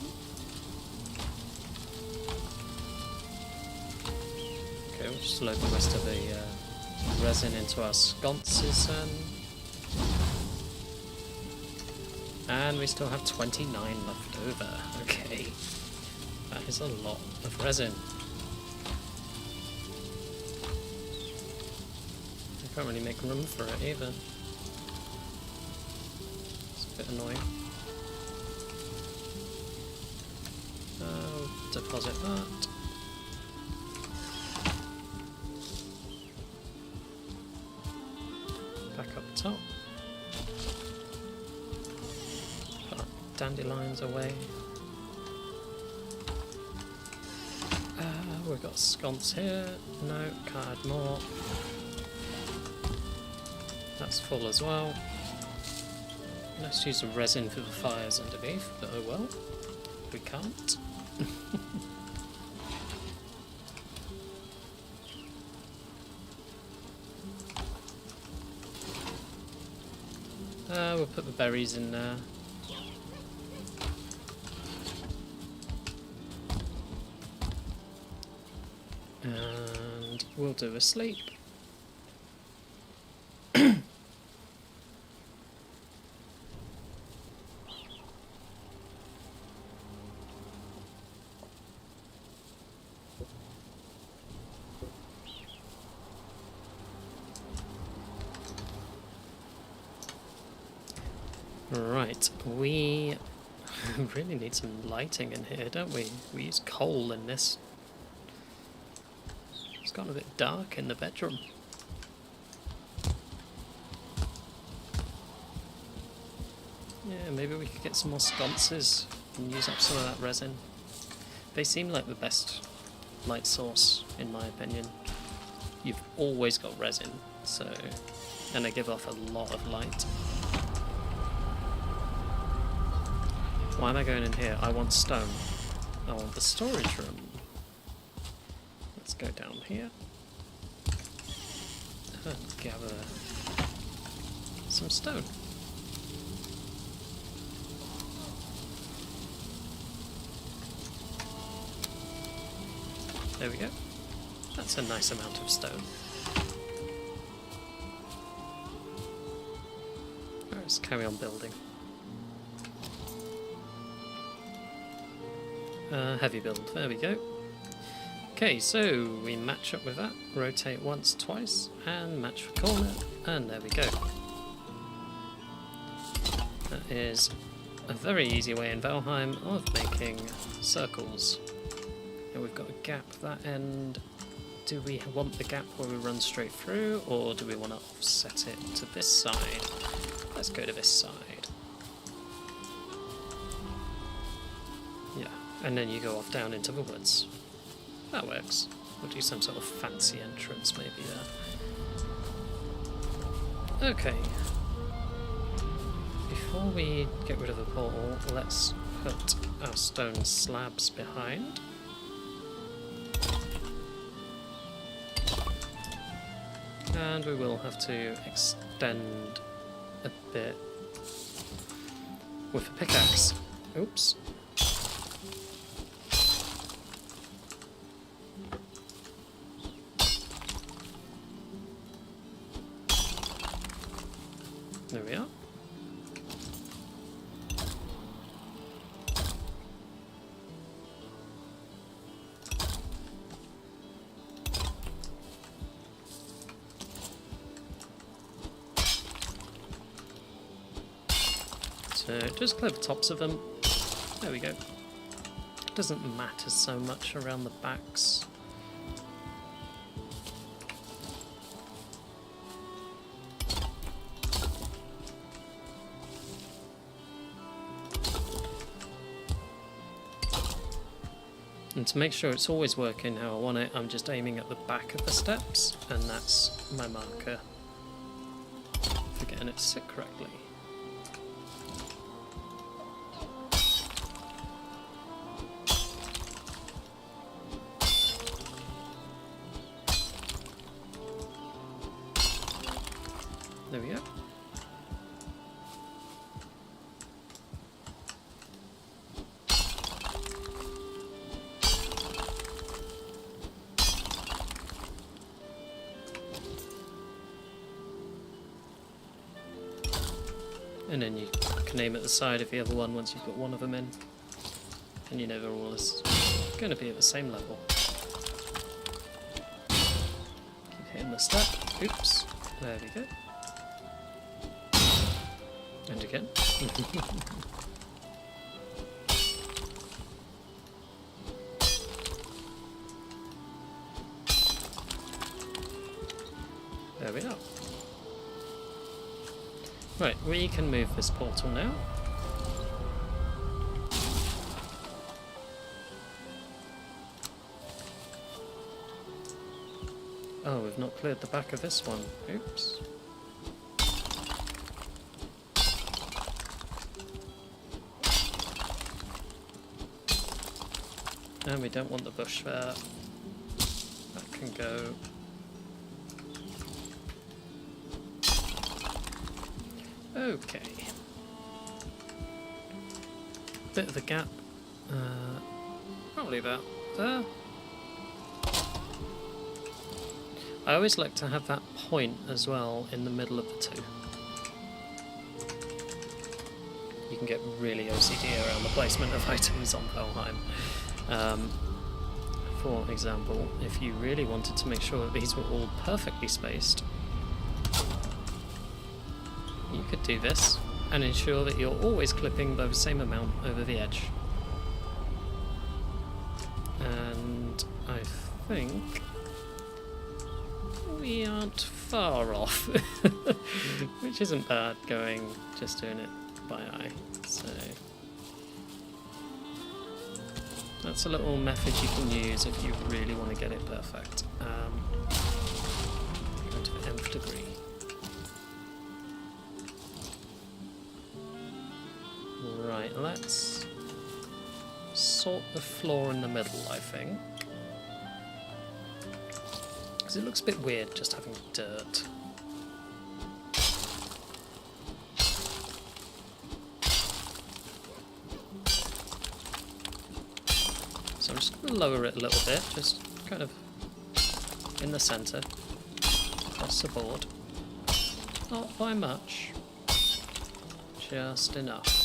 Okay, we'll just load the rest of the resin into our sconces then. And we still have 29 left over. Okay. That is a lot of resin. I can't really make room for it either. It's a bit annoying. Deposit that. Back up top. Put our dandelions away. We've got a sconce here. No, can't add more. That's full as well. Let's use the resin for the fires underneath, but oh well. We can't. We'll put the berries in there. And we'll do a sleep. Right, we really need some lighting in here, don't we? We use coal in this. It's gotten a bit dark in the bedroom. Yeah, maybe we could get some more sconces and use up some of that resin. They seem like the best light source, in my opinion. You've always got resin, so... and they give off a lot of light. Why am I going in here? I want stone. I want the storage room. Let's go down here. And gather some stone. There we go. That's a nice amount of stone. Right, let's carry on building. Heavy build, there we go. Okay, so we match up with that, rotate once, twice, and match for corner, and there we go. is a very easy way in Valheim of making circles. Here we've got a gap that end. Do we want the gap where we run straight through, or do we want to offset it to this side? Let's go to this side. Yeah, and then you go off down into the woods. That works. We'll do some sort of fancy entrance maybe there. Okay. Before we get rid of the portal, let's put our stone slabs behind. And we will have to extend a bit with a pickaxe. Oops. There we are. So just clear the tops of them. There we go. Doesn't matter so much around the backs. And to make sure it's always working how I want it, I'm just aiming at the back of the steps, and that's my marker for getting it to sit correctly. There we go. And then you can aim at the side of the other one once you've got one of them in. And you know they're all going to be at the same level. Keep hitting the step. Oops. There we go. And again. There we are. Right, we can move this portal now. Oh, we've not cleared the back of this one. Oops. And we don't want the bush there. That can go. Okay. Bit of a gap. Probably about there. I always like to have that point as well in the middle of the two. You can get really OCD around the placement of items on Valheim. For example, if you really wanted to make sure that these were all perfectly spaced, you could do this and ensure that you're always clipping by the same amount over the edge. And I think we aren't far off, which isn't bad just doing it by eye. So that's a little method you can use if you really want to get it perfect. Go to the nth degree. Right, let's sort the floor in the middle, I think. Because it looks a bit weird just having dirt. So I'm just going to lower it a little bit, just kind of in the centre, across the board. Not by much, just enough.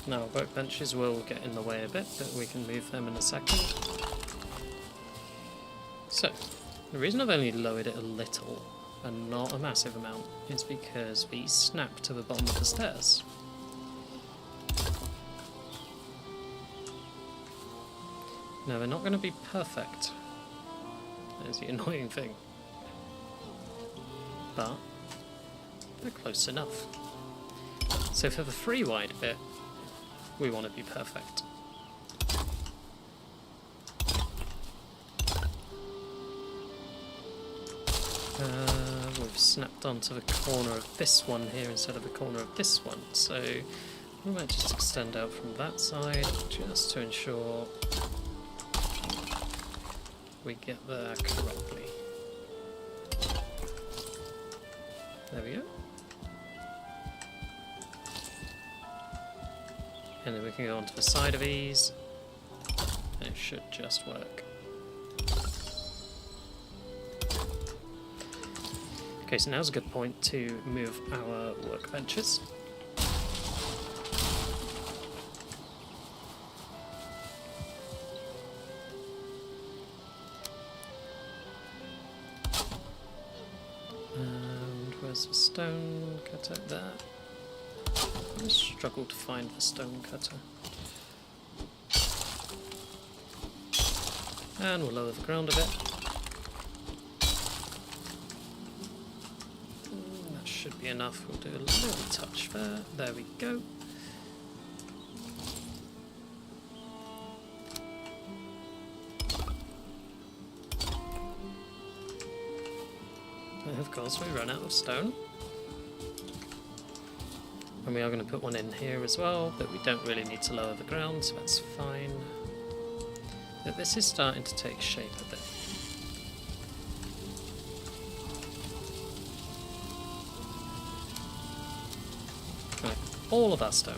Now workbenches will get in the way a bit, but we can move them in a second. So, the reason I've only lowered it a little, and not a massive amount, is because these snap to the bottom of the stairs. Now, they're not going to be perfect. That's the annoying thing. But they're close enough. So for the 3 wide bit, we want to be perfect. We've snapped onto the corner of this one here instead of the corner of this one, so we might just extend out from that side just to ensure we get there correctly. There we go. And then we can go onto the side of these, and it should just work. Okay, so now's a good point to move our workbenches. And where's the stone cutter? There. I struggle to find the stone cutter. And we'll lower the ground a bit. That should be enough. We'll do a little touch there. There we go. And of course we run out of stone. And we are going to put one in here as well, but we don't really need to lower the ground, so that's fine. But this is starting to take shape a bit. Right, all of our stone.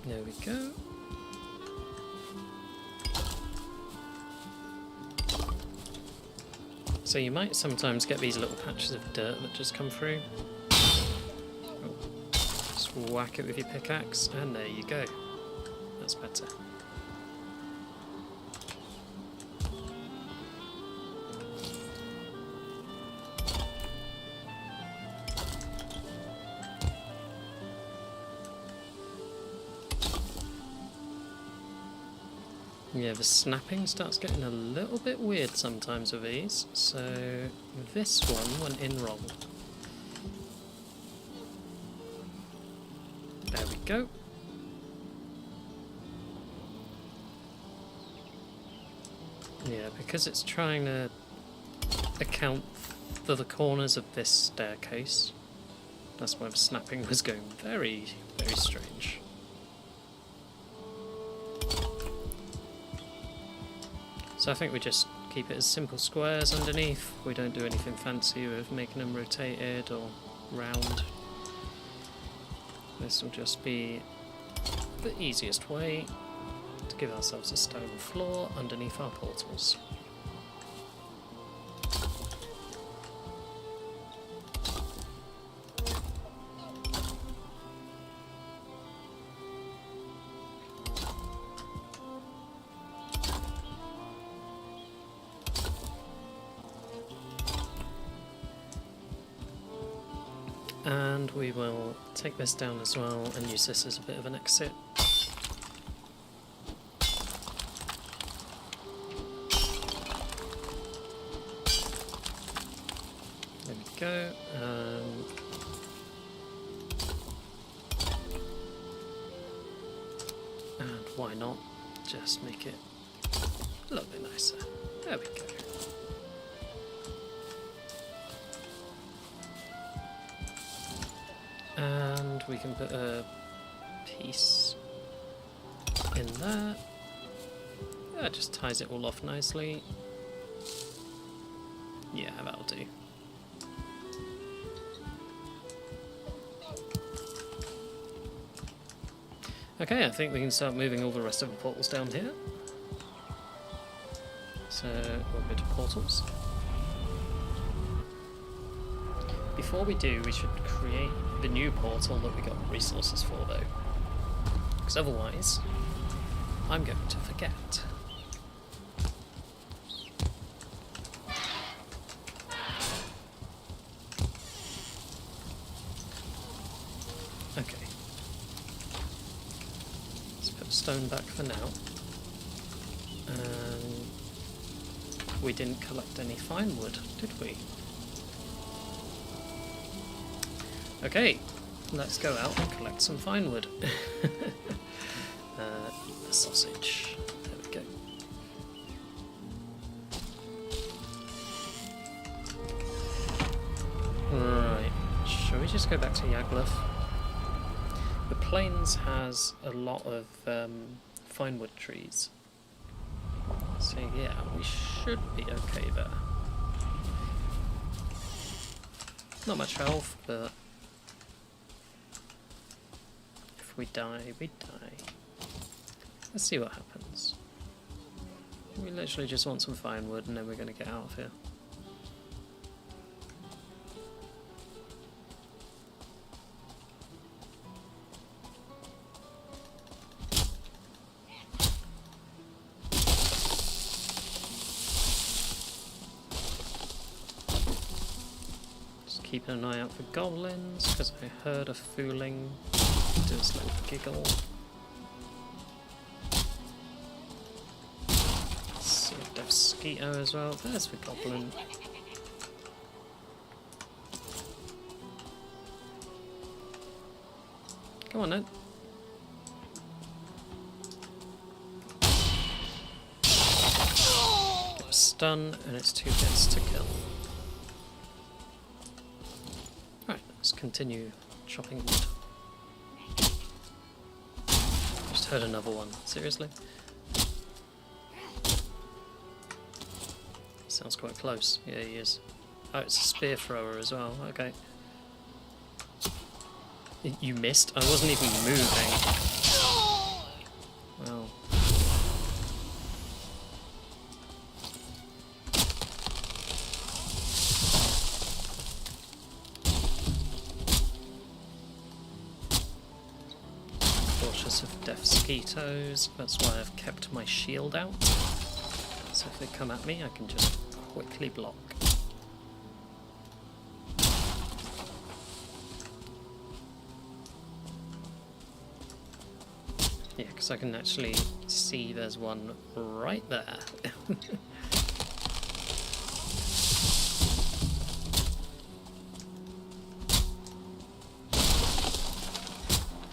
There we go. So you might sometimes get these little patches of dirt that just come through. Oh. Just whack it with your pickaxe, and there you go. That's better. Yeah, the snapping starts getting a little bit weird sometimes with these, so this one went in wrong. There we go. Yeah, because it's trying to account for the corners of this staircase, that's why the snapping was going very, very strange. So I think we just keep it as simple squares underneath. We don't do anything fancy with making them rotated or round. This will just be the easiest way to give ourselves a stone floor underneath our portals. And we will take this down as well and use this as a bit of an exit. There we go. And why not just make it a little bit nicer. There we go. And we can put a piece in there. That just ties it all off nicely. Yeah, that'll do. Okay, I think we can start moving all the rest of the portals down here. So we'll go to portals. Before we do, we should create the new portal that we got resources for though. Because otherwise, I'm going to forget. Okay. Let's put stone back for now. And we didn't collect any fine wood, did we? Okay, let's go out and collect some fine wood. The sausage. There we go. Right, shall we just go back to Yagluth? The plains has a lot of fine wood trees. So yeah, we should be okay there. Not much health, but if we die, we die. Let's see what happens. We literally just want some fine wood and then we're going to get out of here. Keeping an eye out for goblins, because I heard a fooling do his little giggle. Let's see a Deathsquito as well. There's the goblin. Come on then. Get a stun, and it's 2 hits to kill. Let's continue chopping wood. Just heard another one. Seriously? Sounds quite close. Yeah, he is. Oh, it's a spear thrower as well. Okay. You missed? I wasn't even moving. Well. Of Deathsquitos, that's why I've kept my shield out, so if they come at me I can just quickly block. Yeah, because I can actually see there's one right there.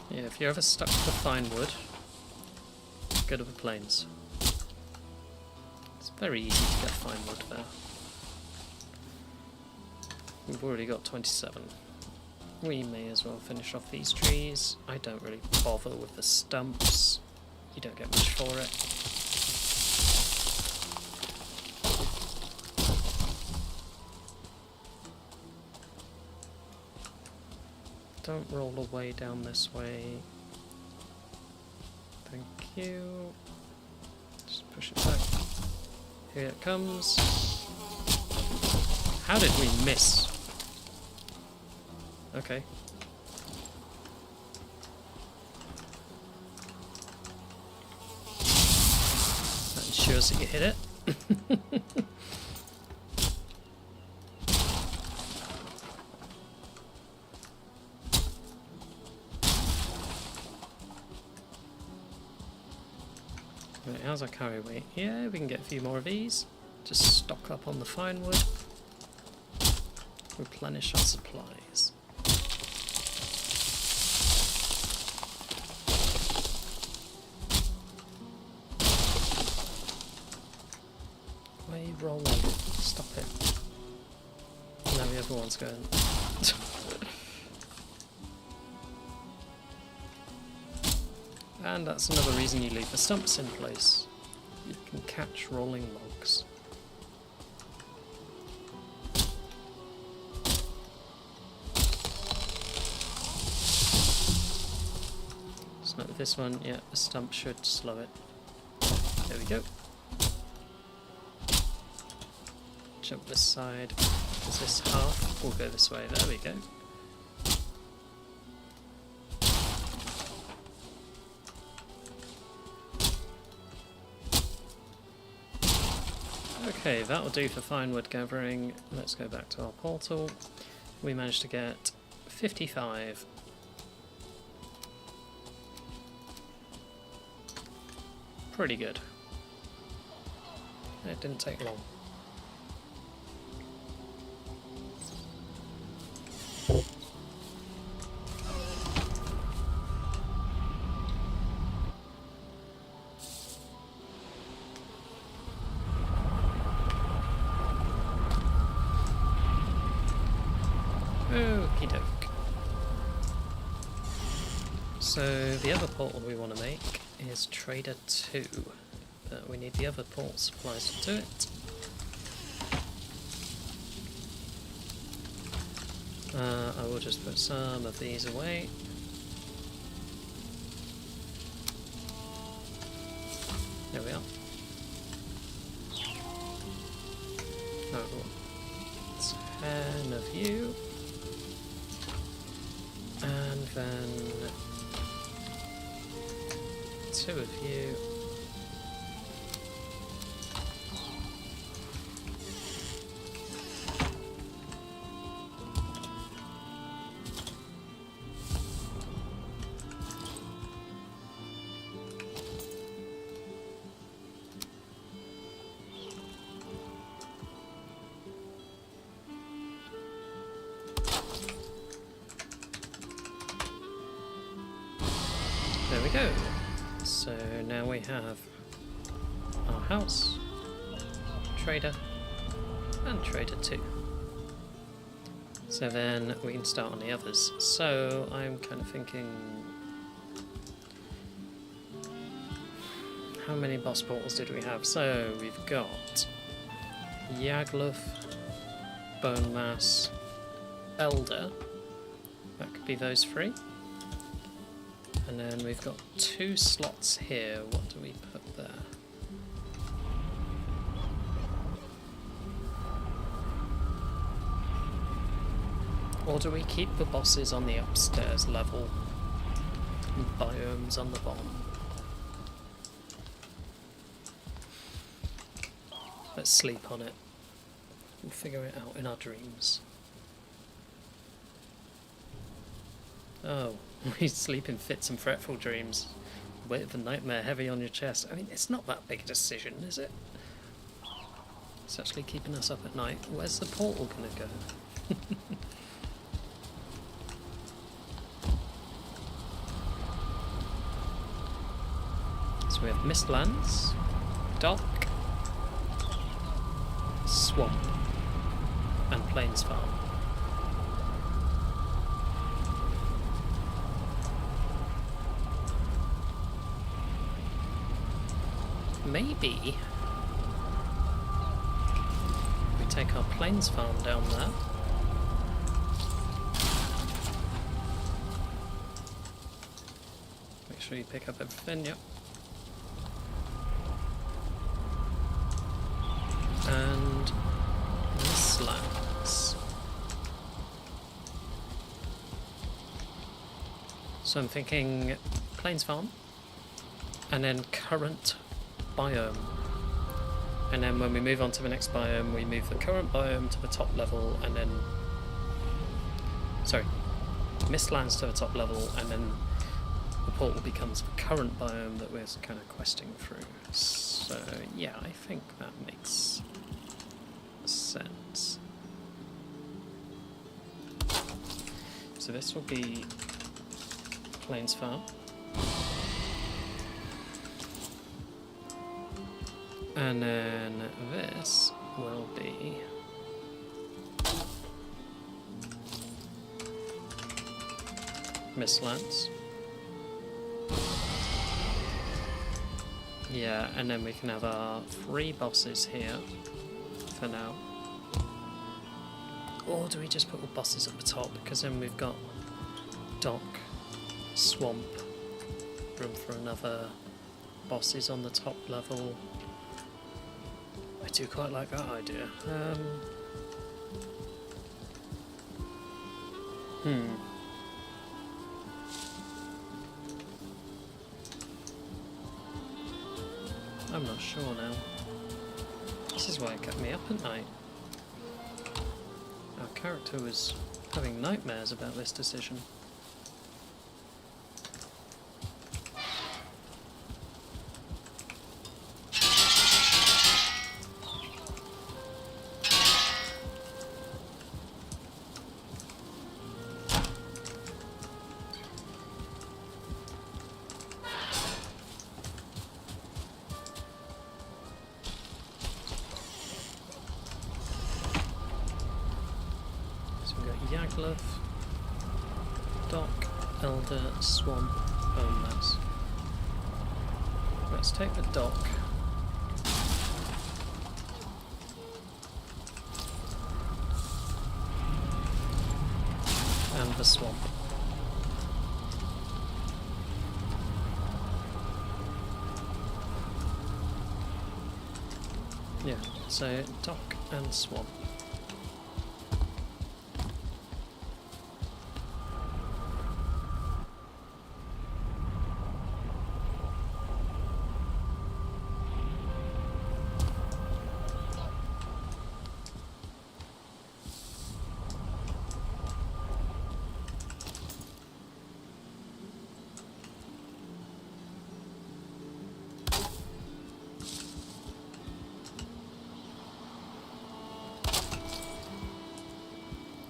Yeah, if you're ever stuck for fine wood, go to the plains. It's very easy to get fine wood there. We've already got 27. We may as well finish off these trees. I don't really bother with the stumps. You don't get much for it. Don't roll away down this way. Thank you. Just push it back. Here it comes. How did we miss? Okay. That ensures that you hit it. Right, how's our carry weight? Yeah, we can get a few more of these. Just stock up on the fine wood. Replenish our supplies. Why are you rolling? Stop it. Now the other one's going. And that's another reason you leave the stumps in place. You can catch rolling logs. Just note this one, yeah, the stump should slow it. There we go. jump this side. Is this half? We'll go this way. There we go. Okay, that'll do for fine wood gathering. Let's go back to our portal. We managed to get 55. Pretty good. It didn't take long. Okie doke. So the other portal we want to make is Trader 2, but we need the other portal supplies to do it. I will just put some of these away. There we are. Oh, 10 of you. And then 2 of you. There we go. So now we have our house, trader, and trader 2. So then we can start on the others. So I'm kind of thinking, how many boss portals did we have? So we've got Yagluth, Bonemass, Elder. That could be those 3. And then we've got 2 slots here. What do we put there? Or do we keep the bosses on the upstairs level and biomes on the bottom? Let's sleep on it. We'll figure it out in our dreams. Oh, we sleep in fits and fretful dreams. Weight of the nightmare heavy on your chest. I mean, it's not that big a decision, is it? It's actually keeping us up at night. Where's the portal gonna go? So we have Mistlands, Dock, Swamp, and Plains Farm. Maybe we take our Plains Farm down there. Make sure you pick up everything, yep. And Mistlands. So I'm thinking Plains Farm, and then current biome. And then when we move on to the next biome, we move the current biome to the top level, and then... Sorry, Mistlands to the top level, and then the portal becomes the current biome that we're kind of questing through. So, yeah, I think that makes sense. So this will be Plains Farm. And then this will be Mistlands. Yeah, and then we can have our 3 bosses here for now. Or do we just put all bosses at the top? Because then we've got Dock, Swamp, room for another bosses on the top level. I do quite like that idea. I'm not sure now. This is why it kept me up at night. Our character was having nightmares about this decision. Yagluth, Dock, Elder, Swamp, Bonemass. Let's take the dock. And the swamp. Yeah, so dock and swamp.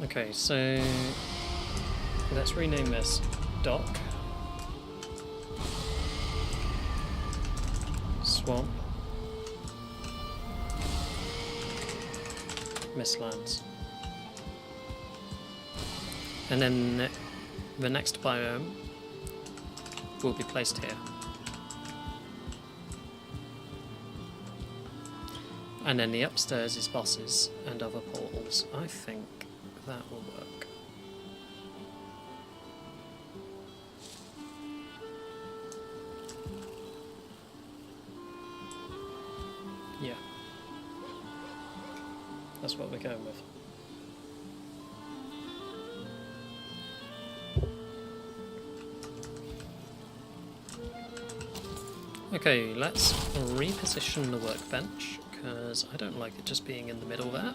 Okay, so let's rename this Dock, Swamp, Mistlands. And then the next biome will be placed here. And then the upstairs is bosses and other portals. I think that will work. Yeah. That's what we're going with. Okay, let's reposition the workbench, because I don't like it just being in the middle there.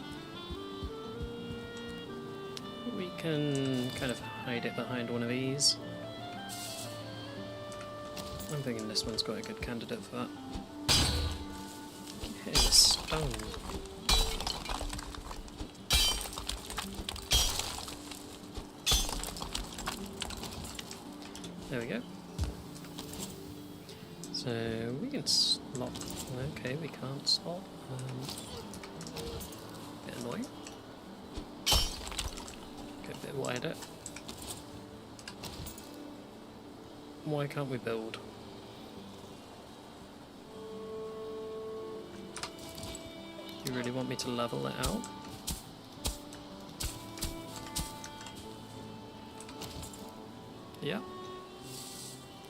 We can kind of hide it behind one of these. I'm thinking this one's quite a good candidate for that. Keep hitting the stone. There we go. So we can slot. Okay, we can't slot. Bit annoying. Get a bit wider. Why can't we build? You really want me to level it out? Yeah.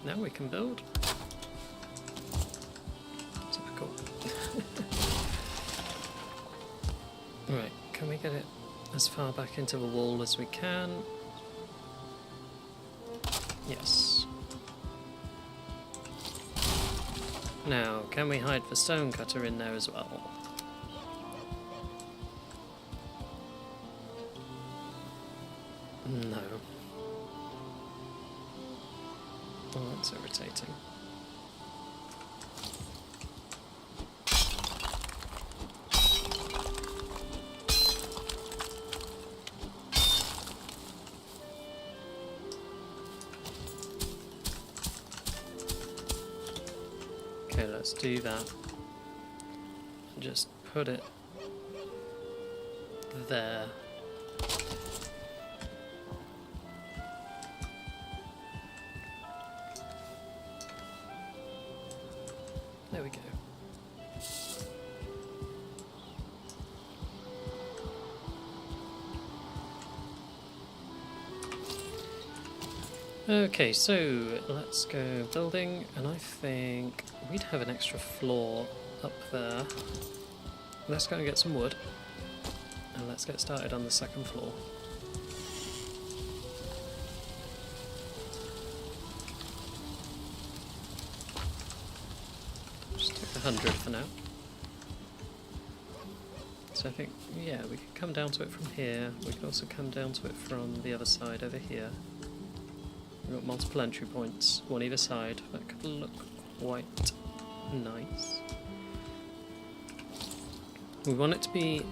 Now we can build. Typical. Right, can we get it as far back into the wall as we can? Yes. Now, can we hide the stone cutter in there as well? No. Oh, that's irritating. Okay, let's do that. And just put it there. There we go. Okay, so let's go building, and I think we'd have an extra floor up there. let's go and get some wood, and let's get started on the second floor. Just take 100 for now. So I think, yeah, we can come down to it from here. We can also come down to it from the other side over here. We've got multiple entry points, one either side. That could look quite nice. We want it to be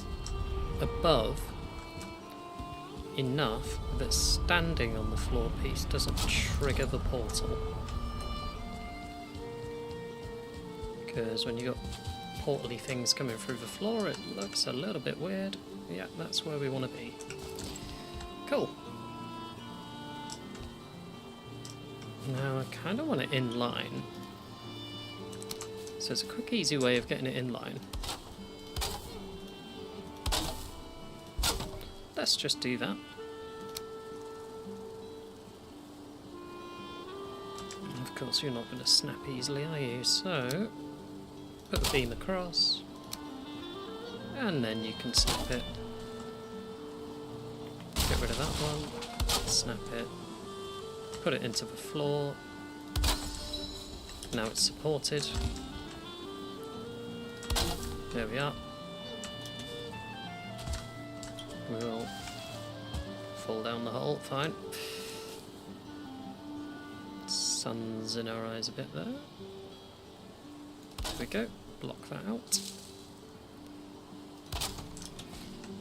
above enough that standing on the floor piece doesn't trigger the portal. Because when you've got portal-y things coming through the floor, it looks a little bit weird. Yeah, that's where we want to be. Cool. Now I kind of want it in line. So it's a quick, easy way of getting it in line. Let's just do that. And of course you're not going to snap easily, are you? So, put the beam across, and then you can snap it. Get rid of that one, snap it, put it into the floor. Now it's supported. There we are. We'll fall down the hole, fine. Sun's in our eyes a bit there. There we go, block that out.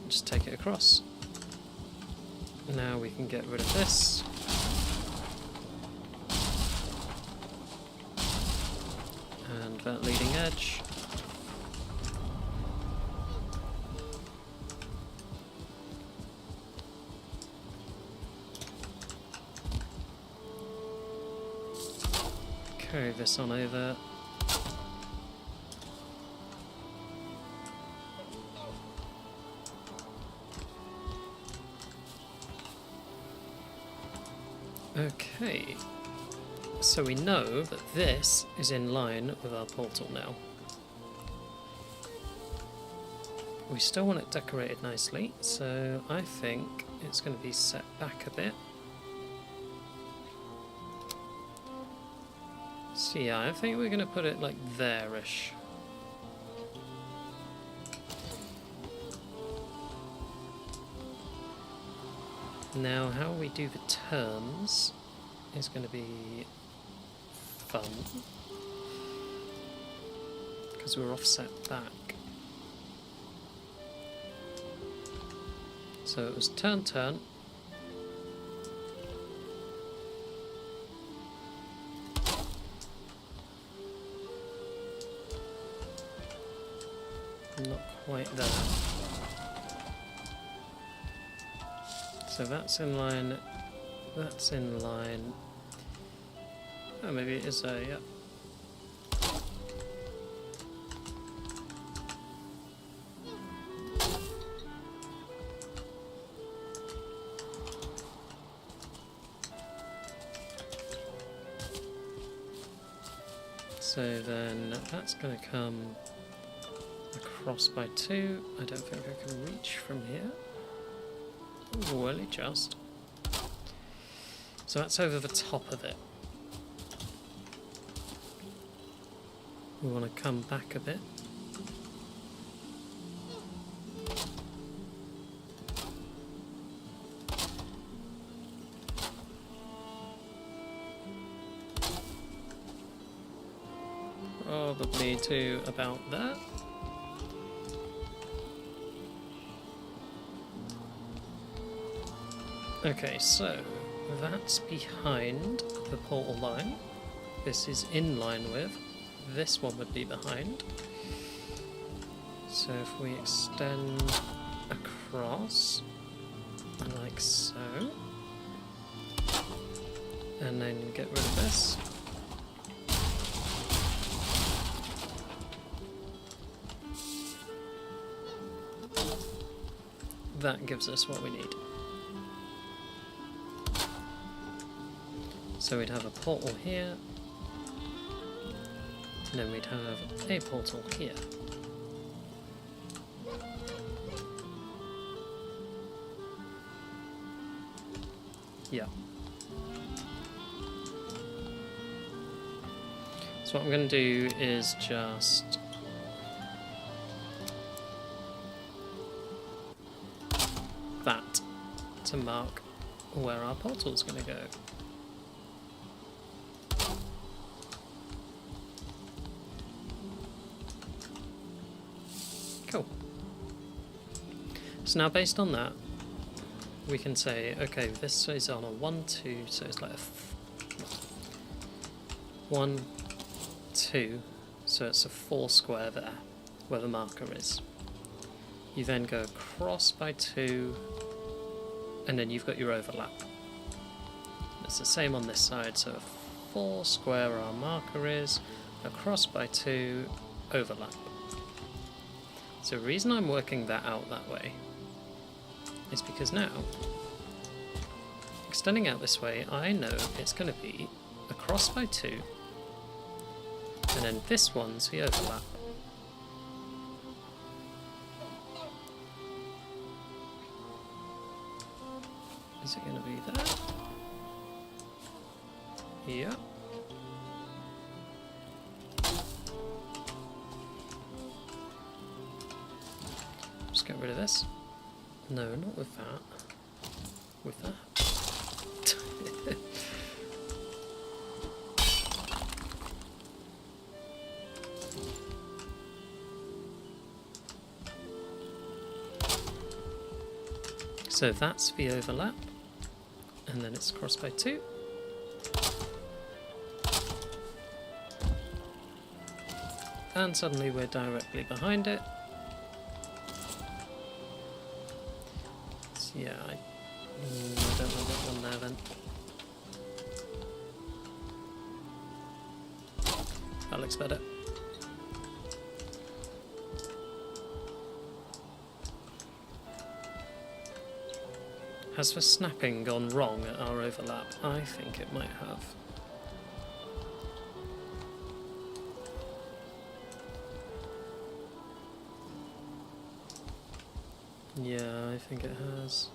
Just take it across. Now we can get rid of this. And that leading edge. Carry this on over. Okay, so we know that this is in line with our portal now. We still want it decorated nicely, so I think it's going to be set back a bit. So yeah, I think we're going to put it like there-ish. Now, how we do the turns is going to be fun, because we're offset back. So it was turn, turn. Not quite there. So that's in line, that's in line. Oh, maybe it is a, yeah. So then that's going to come across by 2. I don't think I can reach from here. Well, it just. So that's over the top of it. We want to come back a bit. Probably to about there. Okay, so that's behind the portal line. This is in line with. This one would be behind. So if we extend across, like so, and then get rid of this. That gives us what we need. So we'd have a portal here, and then we'd have a portal here. Yeah. So what I'm going to do is just that to mark where our portal's going to go. Cool. So now based on that, we can say, okay, this is on a 1, 2, so it's like a 1, 2, so it's a 4 square there, where the marker is. You then go across by 2, and then you've got your overlap. It's the same on this side, so a 4 square where our marker is, across by 2, overlap. So the reason I'm working that out that way is because now, extending out this way, I know it's going to be across by 2, and then this one's the overlap. Is it going to be there? Yeah. Just get rid of this. No, not with that. With that. So that's the overlap, and then it's crossed by 2. And suddenly we're directly behind it. So yeah, I don't want that one there then. That looks better. Has the snapping gone wrong at our overlap? I think it might have. Yeah, I think it has.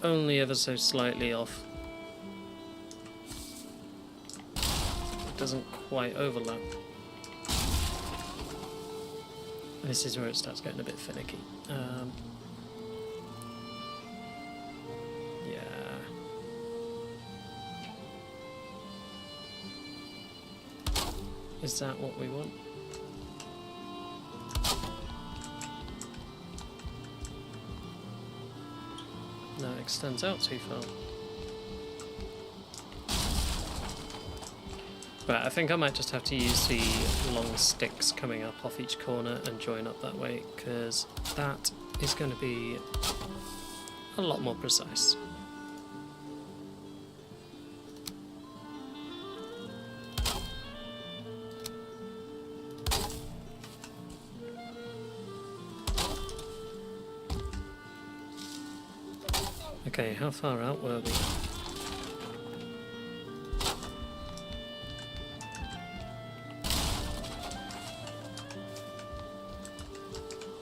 Only ever so slightly off. It doesn't quite overlap. This is where it starts getting a bit finicky. Yeah. Is that what we want? No, it extends out too far. Right, I think I might just have to use the long sticks coming up off each corner and join up that way, because that is going to be a lot more precise. Okay, how far out were we?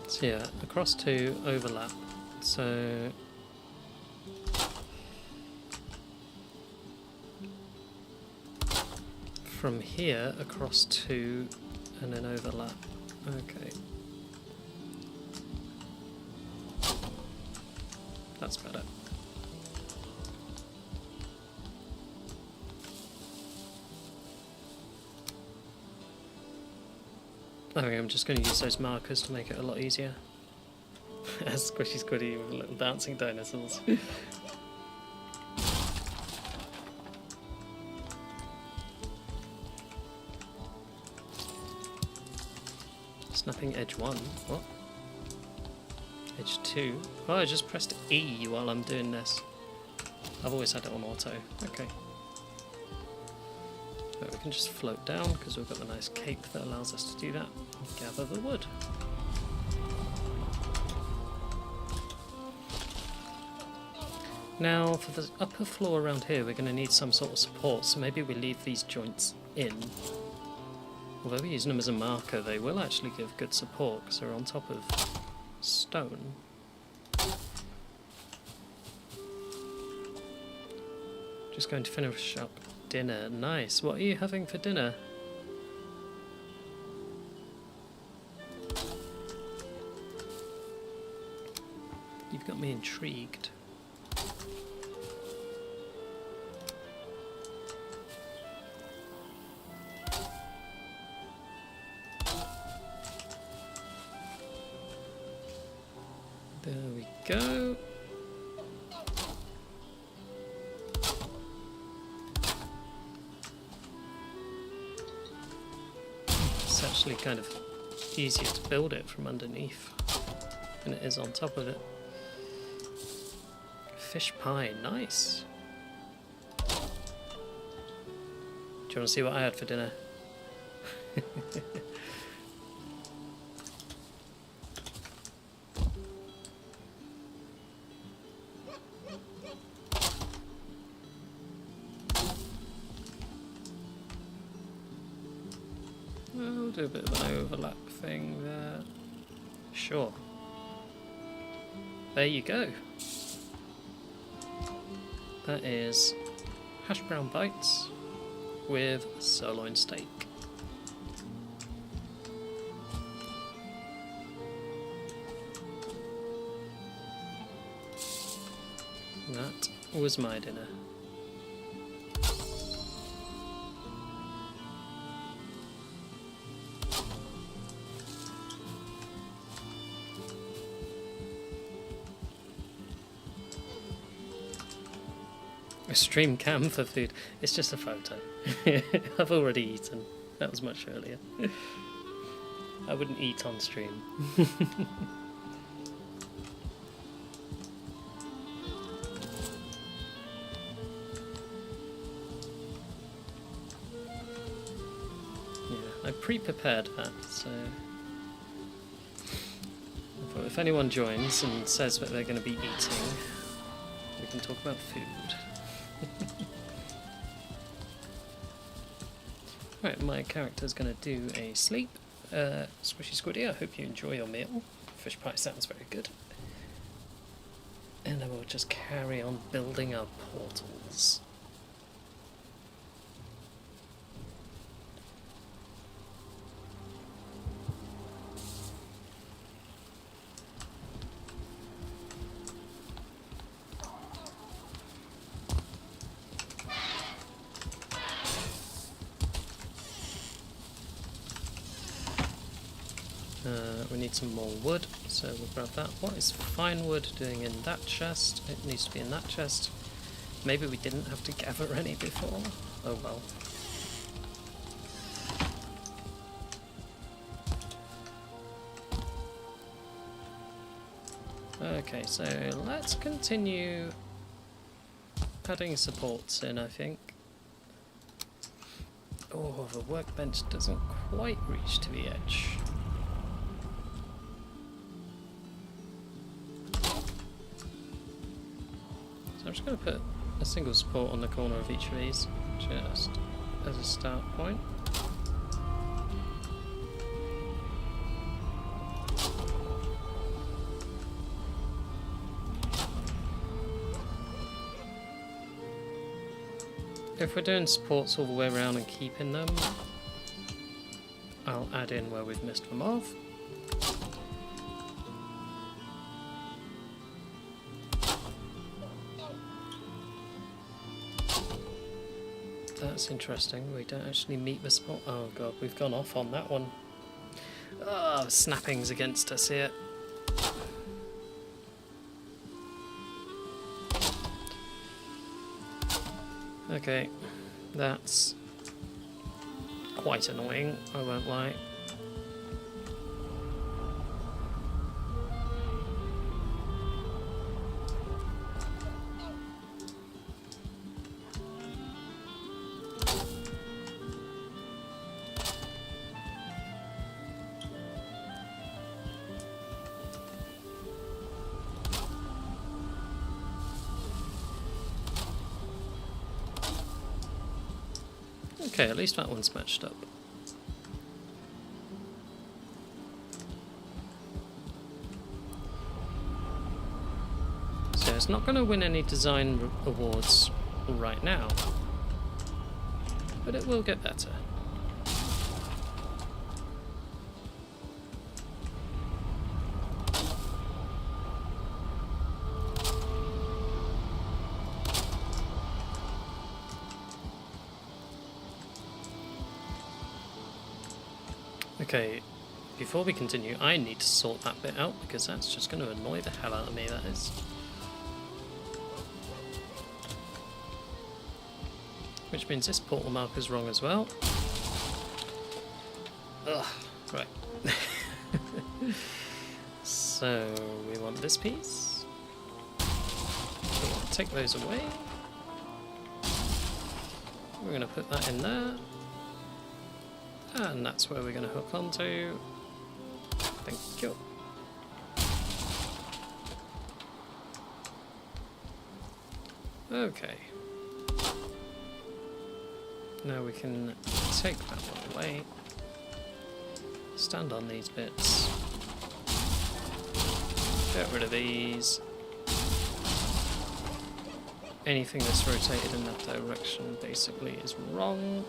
So yeah, across 2, overlap. So from here across 2 and then overlap. Okay. That's better. I think I'm just going to use those markers to make it a lot easier. Squishy squiddy with little bouncing dinosaurs. Snapping edge 1. What? Edge 2. Oh, I just pressed E while I'm doing this. I've always had it on auto. Okay. But we can just float down because we've got the nice cape that allows us to do that. Gather the wood. Now, for the upper floor around here, we're going to need some sort of support, so maybe we leave these joints in. Although we're using them as a marker, they will actually give good support, because they're on top of stone. Just going to finish up dinner. Nice. What are you having for dinner? You've got me intrigued. There we go. It's actually kind of easier to build it from underneath than it is on top of it. Fish pie, nice. Do you want to see what I had for dinner? We'll do a bit of an overlap thing there. Sure. There you go. That is hash brown bites with sirloin steak. That was my dinner. A stream cam for food. It's just a photo. I've already eaten. That was much earlier. I wouldn't eat on stream. Yeah, I pre-prepared that, so I thought if anyone joins and says that they're going to be eating, we can talk about food. Right, my character's going to do a sleep. Squishy Squiddy, I hope you enjoy your meal. Fish pie sounds very good. And then we'll just carry on building our portals. We need some more wood, so we'll grab that. What is fine wood doing in that chest? It needs to be in that chest. Maybe we didn't have to gather any before. Oh well. Okay, so let's continue adding supports in, I think. Oh, the workbench doesn't quite reach to the edge. So I'm just going to put a single support on the corner of each of these, just as a start point. If we're doing supports all the way around and keeping them, I'll add in where we've missed them off. That's interesting, we don't actually meet the spot. Oh god, we've gone off on that one. Oh, snapping's against us here. Okay, that's quite annoying, I won't lie. Okay, at least that one's matched up. So it's not going to win any design awards right now, but it will get better. Okay, before we continue, I need to sort that bit out because that's just going to annoy the hell out of me, that is. Which means this portal marker's wrong as well. Ugh, right. So, we want this piece. We want to take those away. We're going to put that in there. And that's where we're going to hook onto. Thank you. Okay. Now we can take that one away. Stand on these bits. Get rid of these. Anything that's rotated in that direction basically is wrong.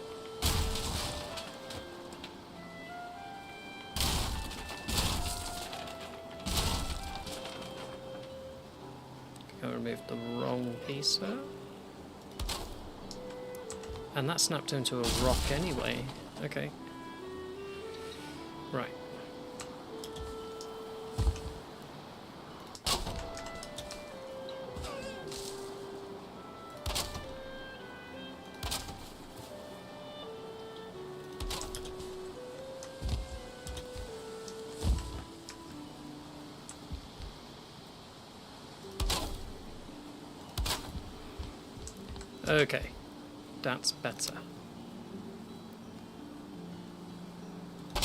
Remove the wrong piece there. And that snapped into a rock anyway. Okay. Right. Okay, that's better. You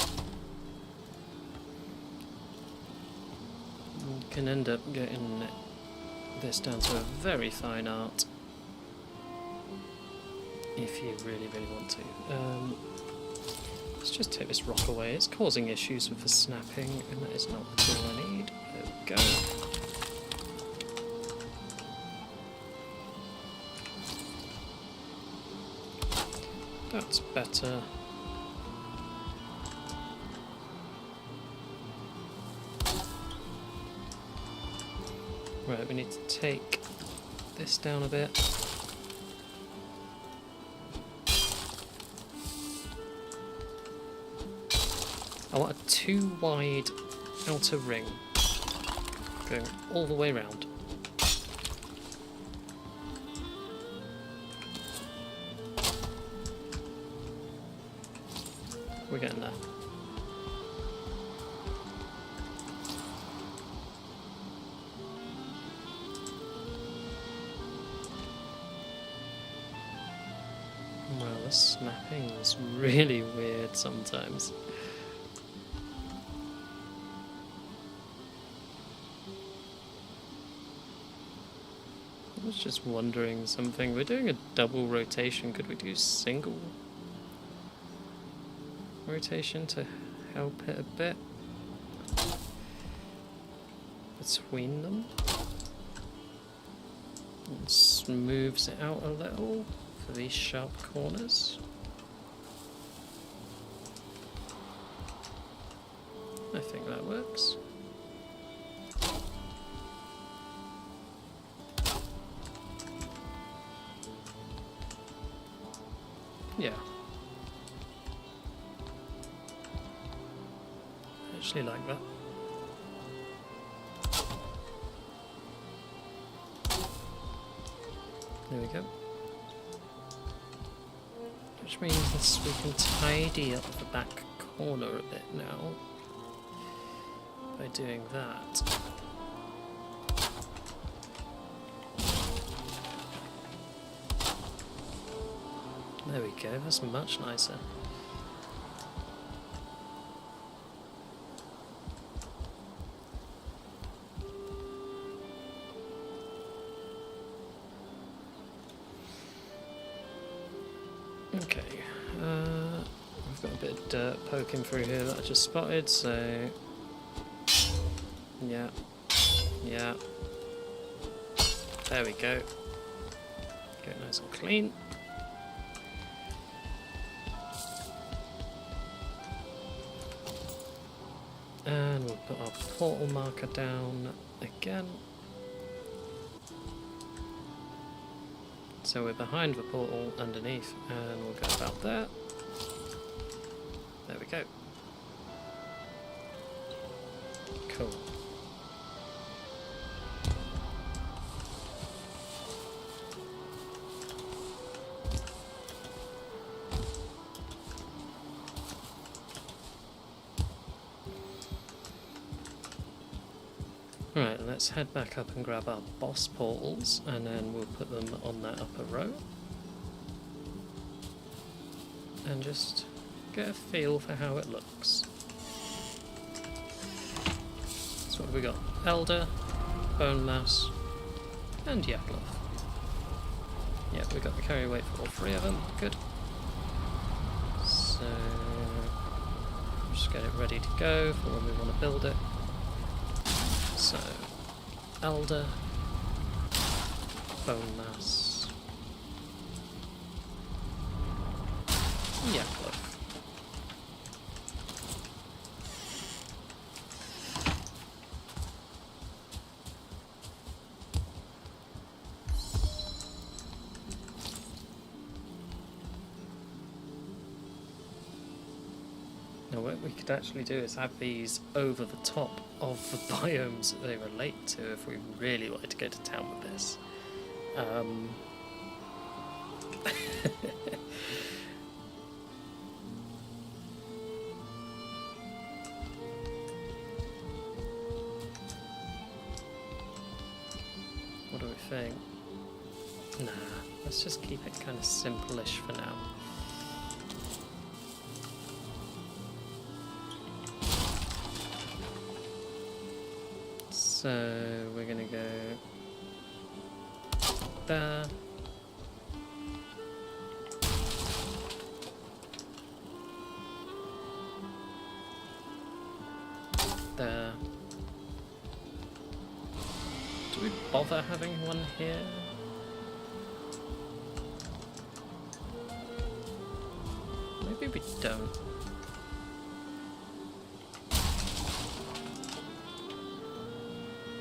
can end up getting this down to a very fine art if you really, really want to. Let's just take this rock away. It's causing issues with the snapping, and that is not all I need. There we go. That's better. Right, we need to take this down a bit. I want a too wide outer ring going all the way around. We're getting there. Well, the snapping is really weird sometimes. I was just wondering something. We're doing a double rotation. Could we do single rotation to help it a bit between them? It smooths it out a little for these sharp corners. I think that works. Yeah. I actually like that. There we go. Which means we can tidy up the back corner a bit now by doing that. There we go, that's much nicer. Okay, a bit of dirt poking through here that I just spotted, so yeah, yeah. There we go. Get nice and clean. And we'll put our portal marker down again. So we're behind the portal underneath, and we'll go about there. There we go. Cool. Right, let's head back up and grab our boss portals, and then we'll put them on that upper row. And just get a feel for how it looks. So what have we got? Elder, Bonemass, and Yagluth. Yeah, we got the carry weight for all three of them. Good. So just get it ready to go for when we want to build it. So, Elder, Bonemass, Yagluth. Now what we could actually do is have these over the top of the biomes that they relate to if we really wanted to go to town with this. What do we think? Nah, let's just keep it kind of simple-ish for now. So we're gonna go there. There. Do we bother having one here? Maybe we don't.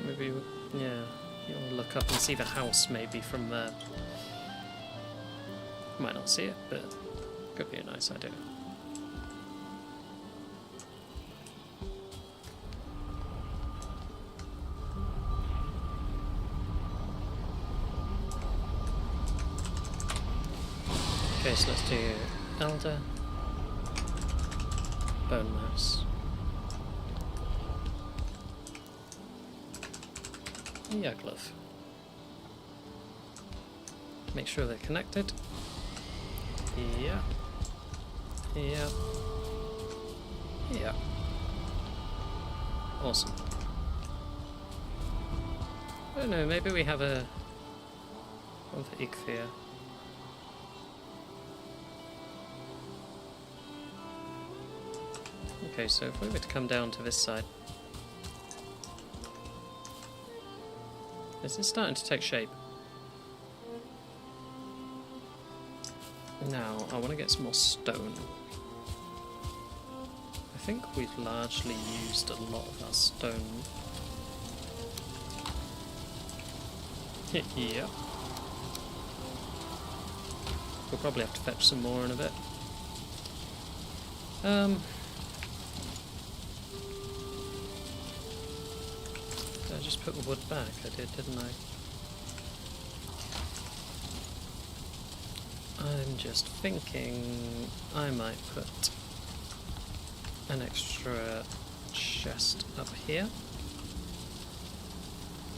Maybe, yeah, you want to look up and see the house maybe from there. Might not see it, but could be a nice idea. Okay, so let's do Elder, Bonemass, Yagluth. Make sure they're connected. Yeah. Yeah. Yeah. Awesome. I don't know, maybe we have a one for Ichthia. Okay, so if we were to come down to this side, is it starting to take shape? Now, I want to get some more stone. I think we've largely used a lot of our stone. Yeah. We'll probably have to fetch some more in a bit. Did I just put the wood back? I did, didn't I? I'm just thinking I might put an extra chest up here.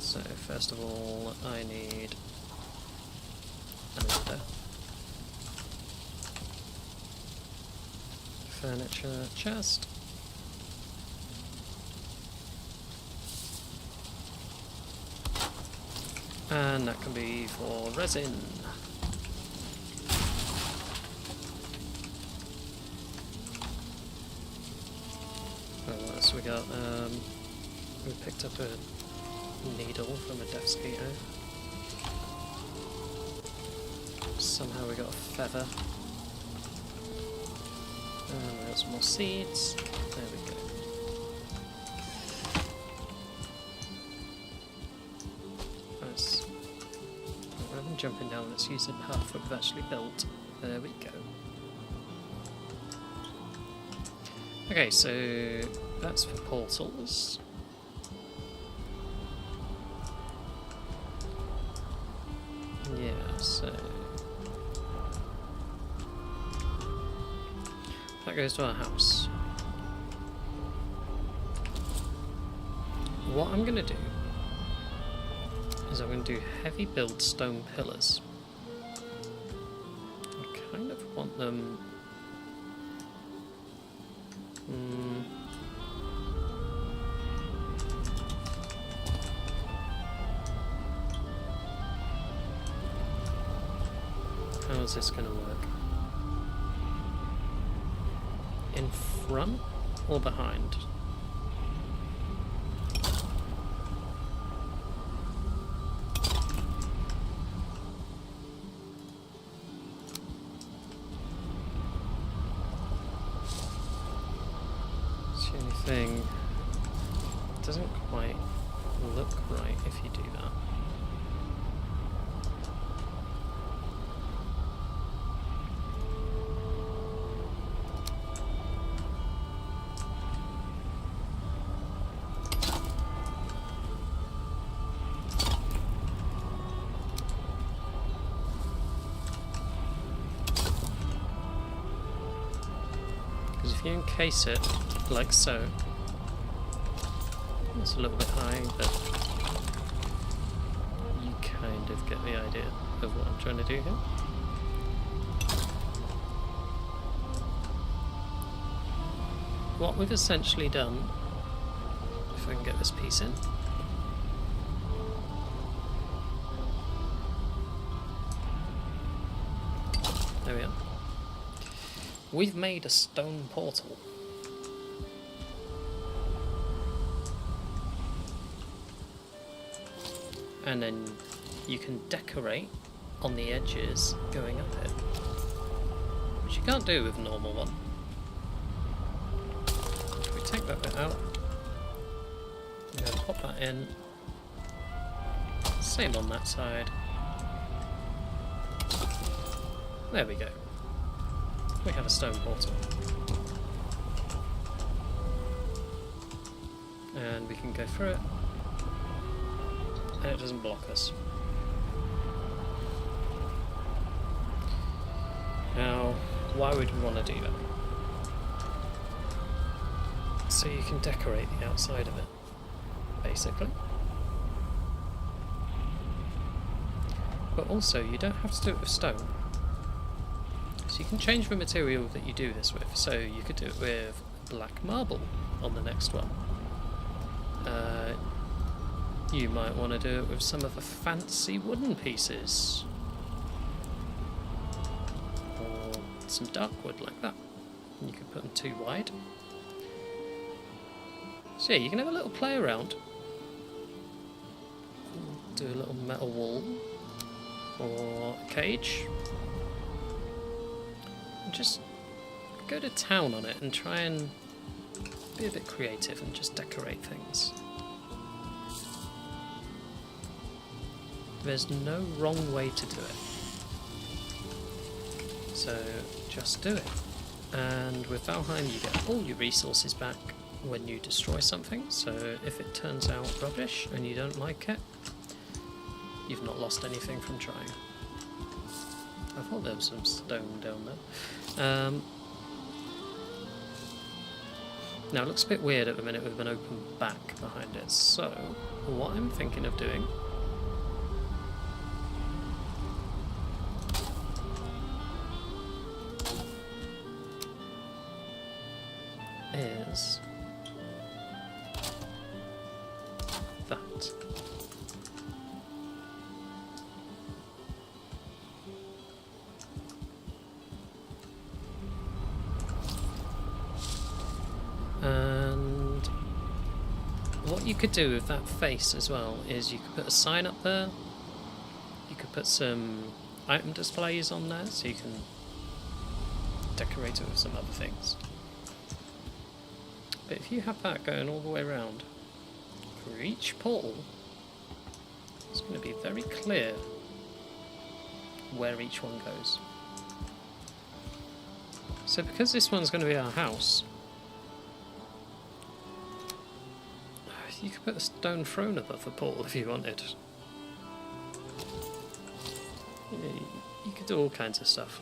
So first of all I need a ladder, furniture chest, and that can be for resin. got? We picked up a needle from a Deathsquito. Somehow we got a feather. And we got some more seeds. There we go. Nice. Rather than jumping down, let's use the path that we've actually built. There we go. Okay, so that's for portals. Yeah, so that goes to our house. What I'm going to do is I'm going to do heavy build stone pillars. I kind of want them... How is this going to work? In front or behind? It's the only thing. It doesn't quite look right if you do that. If you encase it like so, it's a little bit high, but you kind of get the idea of what I'm trying to do here. What we've essentially done, if I can get this piece in, there we are. We've made a stone portal. And then you can decorate on the edges going up it, which you can't do with a normal one. If we take that bit out, I'm going to pop that in. Same on that side. There we go. We have a stone portal. And we can go through it. And it doesn't block us. Now, why would we want to do that? So you can decorate the outside of it, basically. But also, you don't have to do it with stone. So you can change the material that you do this with. So you could do it with black marble on the next one. You might want to do it with some of the fancy wooden pieces. Or some dark wood like that. You could put them too wide. So yeah, you can have a little play around. Do a little metal wall. Or a cage. Just go to town on it and try and be a bit creative and just decorate things. There's no wrong way to do it. So just do it. And with Valheim you get all your resources back when you destroy something, so if it turns out rubbish and you don't like it, you've not lost anything from trying. I thought there was some stone down there. Now it looks a bit weird at the minute with an open back behind it, so what I'm thinking of doing is that. And What you could do with that face as well is you could put a sign up there. You could put some item displays on there so you can decorate it with some other things. But if you have that going all the way around, for each portal, it's going to be very clear where each one goes. So because this one's going to be our house, you could put a stone throne above the portal if you wanted. You could do all kinds of stuff.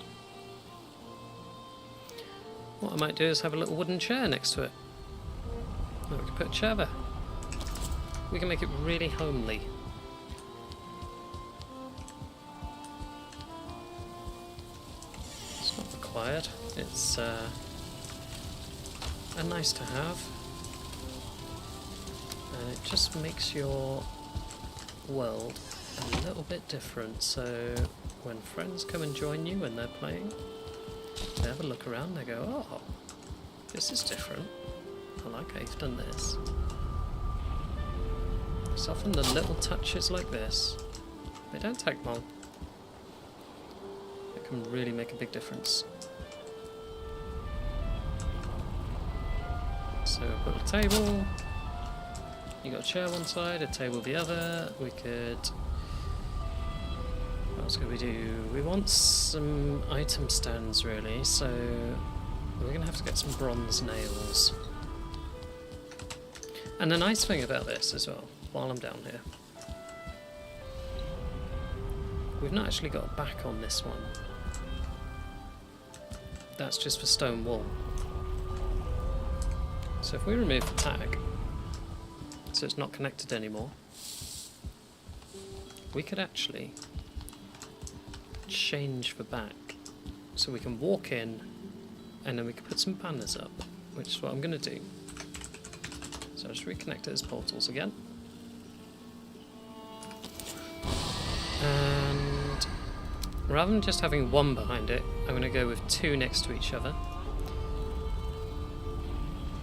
What I might do is have a little wooden chair next to it. We can put a chair there. We can make it really homely. It's not required. It's a nice to have. And it just makes your world a little bit different, so when friends come and join you when they're playing, they have a look around, they go, oh, this is different, I like how you've done this. It's often the little touches like this, they don't take long, it can really make a big difference. So put a table. You got a chair one side, a table the other. We could... what else could we do? We want some item stands really, so we're going to have to get some bronze nails. And the nice thing about this as well, while I'm down here, we've not actually got a back on this one. That's just for stone wall. So if we remove the tag, so it's not connected anymore, we could actually change the back so we can walk in and then we can put some banners up, which is what I'm going to do. So I'll just reconnect it as portals again. And rather than just having one behind it, I'm going to go with two next to each other.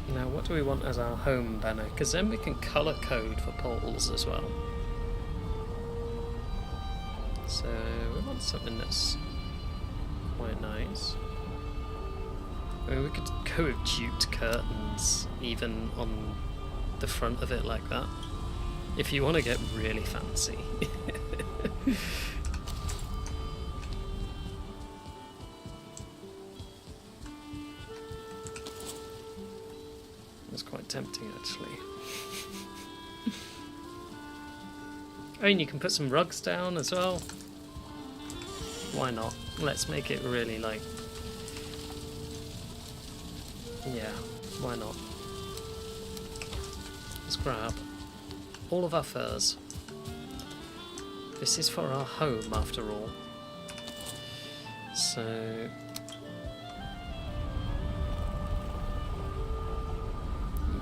Now what do we want as our home banner? Because then we can colour code for portals as well. So we want something that's quite nice. I mean, we could go with jute curtains even on the front of it like that, if you want to get really fancy. It's quite tempting actually. Oh, and you can put some rugs down as well. Why not? Let's make it really like... yeah, why not? Let's grab all of our furs. This is for our home after all. So...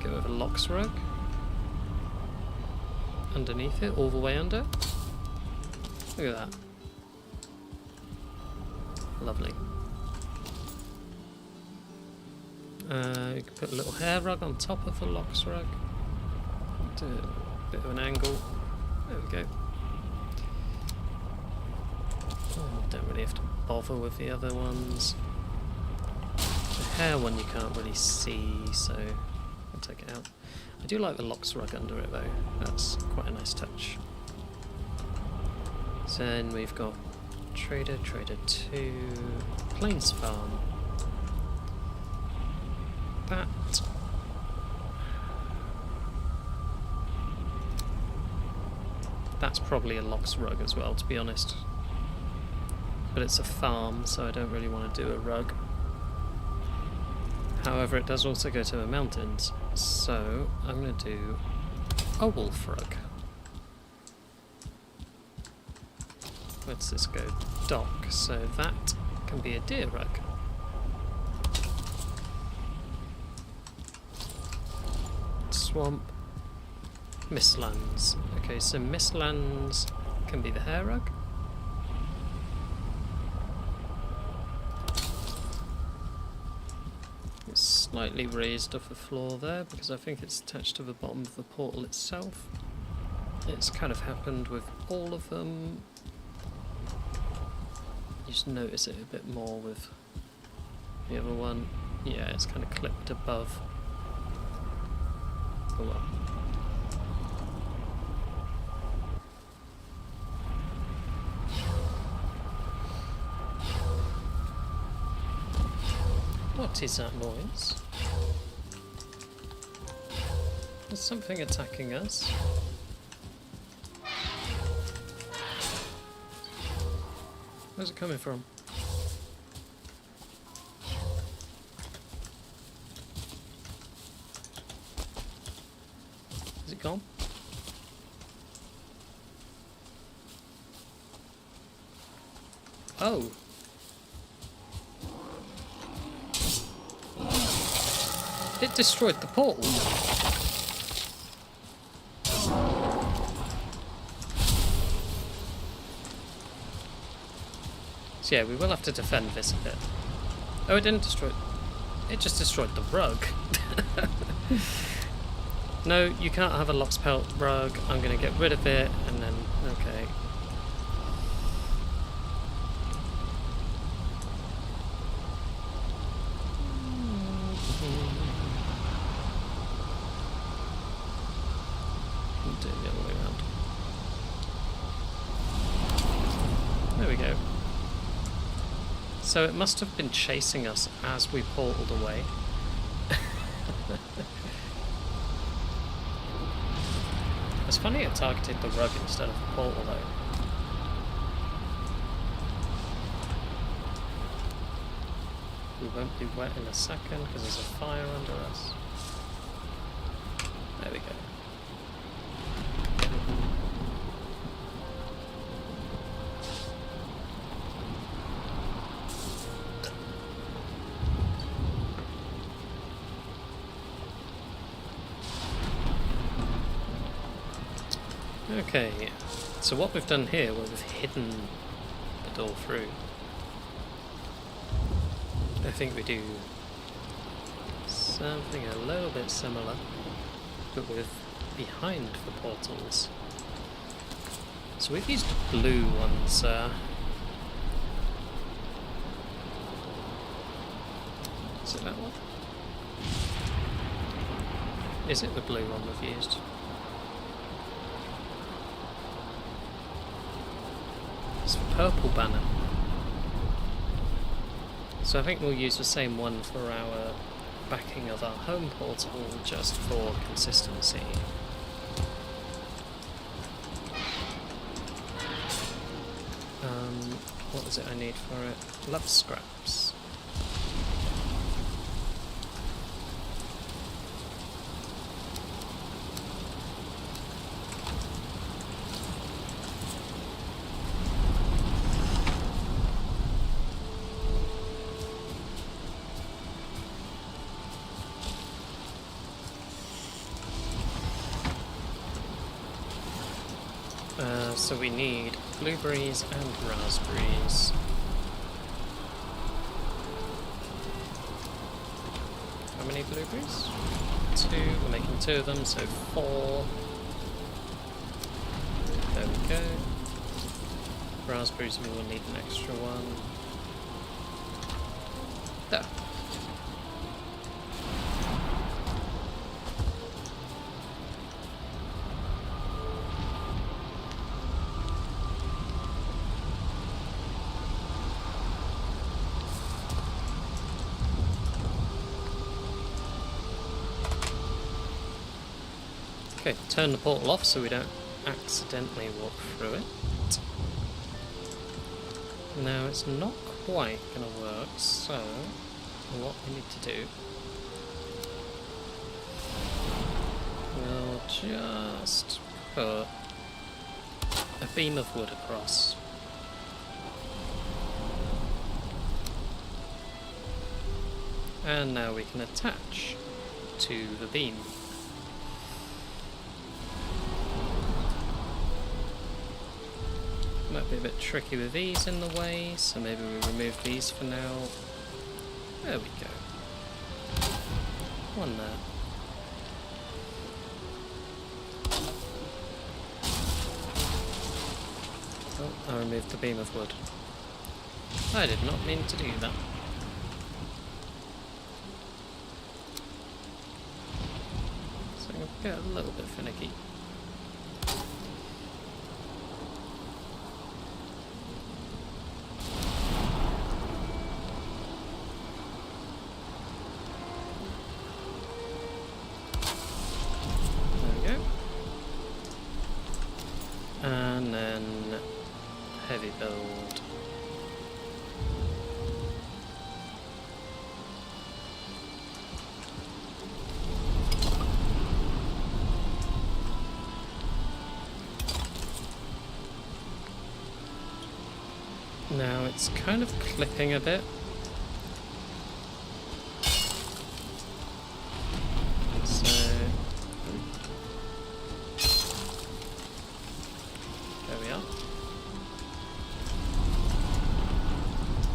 go with a lox rug underneath it, all the way under. Look at that. Lovely. You can put a little hair rug on top of the lox rug. Do a bit of an angle. There we go. Oh, don't really have to bother with the other ones. The hair one you can't really see, so I'll take it out. I do like the lox rug under it though, that's quite a nice touch. So then we've got Trader, Trader 2, Plains Farm. That's probably a lox rug as well, to be honest. But it's a farm, so I don't really want to do a rug. However, it does also go to the mountains, so I'm going to do a wolf rug. Where does this go? Dock, so that can be a deer rug. Swamp, Mistlands. Okay, so Mistlands can be the hair rug. It's slightly raised off the floor there because I think it's attached to the bottom of the portal itself. It's kind of happened with all of them. You just notice it a bit more with the other one. Yeah, it's kind of clipped above. Oh well. What is that noise? There's something attacking us. Where's it coming from? Is it gone? Oh! It destroyed the portal. So yeah, we will have to defend this a bit. Oh, it didn't destroy it. It just destroyed the rug. No, you can't have a Lox Pelt rug. I'm going to get rid of it and then... Okay. Do it the other way around. There we go. So it must have been chasing us as we portaled away. It's funny it targeted the rug instead of the portal though. We won't be wet in a second because there's a fire under us. There we go. Okay, so what we've done here, we've hidden the door through. I think we do something a little bit similar, but with behind the portals. So we've used blue ones. Is it that one? Is it the blue one we've used? It's the purple banner. So I think we'll use the same one for our backing of our home portal just for consistency. What is it I need for it? Love scraps. So we need blueberries and raspberries. How many blueberries? 2. We're making 2 of them, so 4. There we go. Raspberries, we will need an extra one. There. Okay, turn the portal off so we don't accidentally walk through it. Now it's not quite going to work, so what we need to do, we'll just put a beam of wood across. And now we can attach to the beam. Might be a bit tricky with these in the way, so maybe we remove these for now. There we go. one there. Oh, I removed the beam of wood. I did not mean to do that. So I'm going to get a little bit finicky. And then heavy build. Now it's kind of clipping a bit.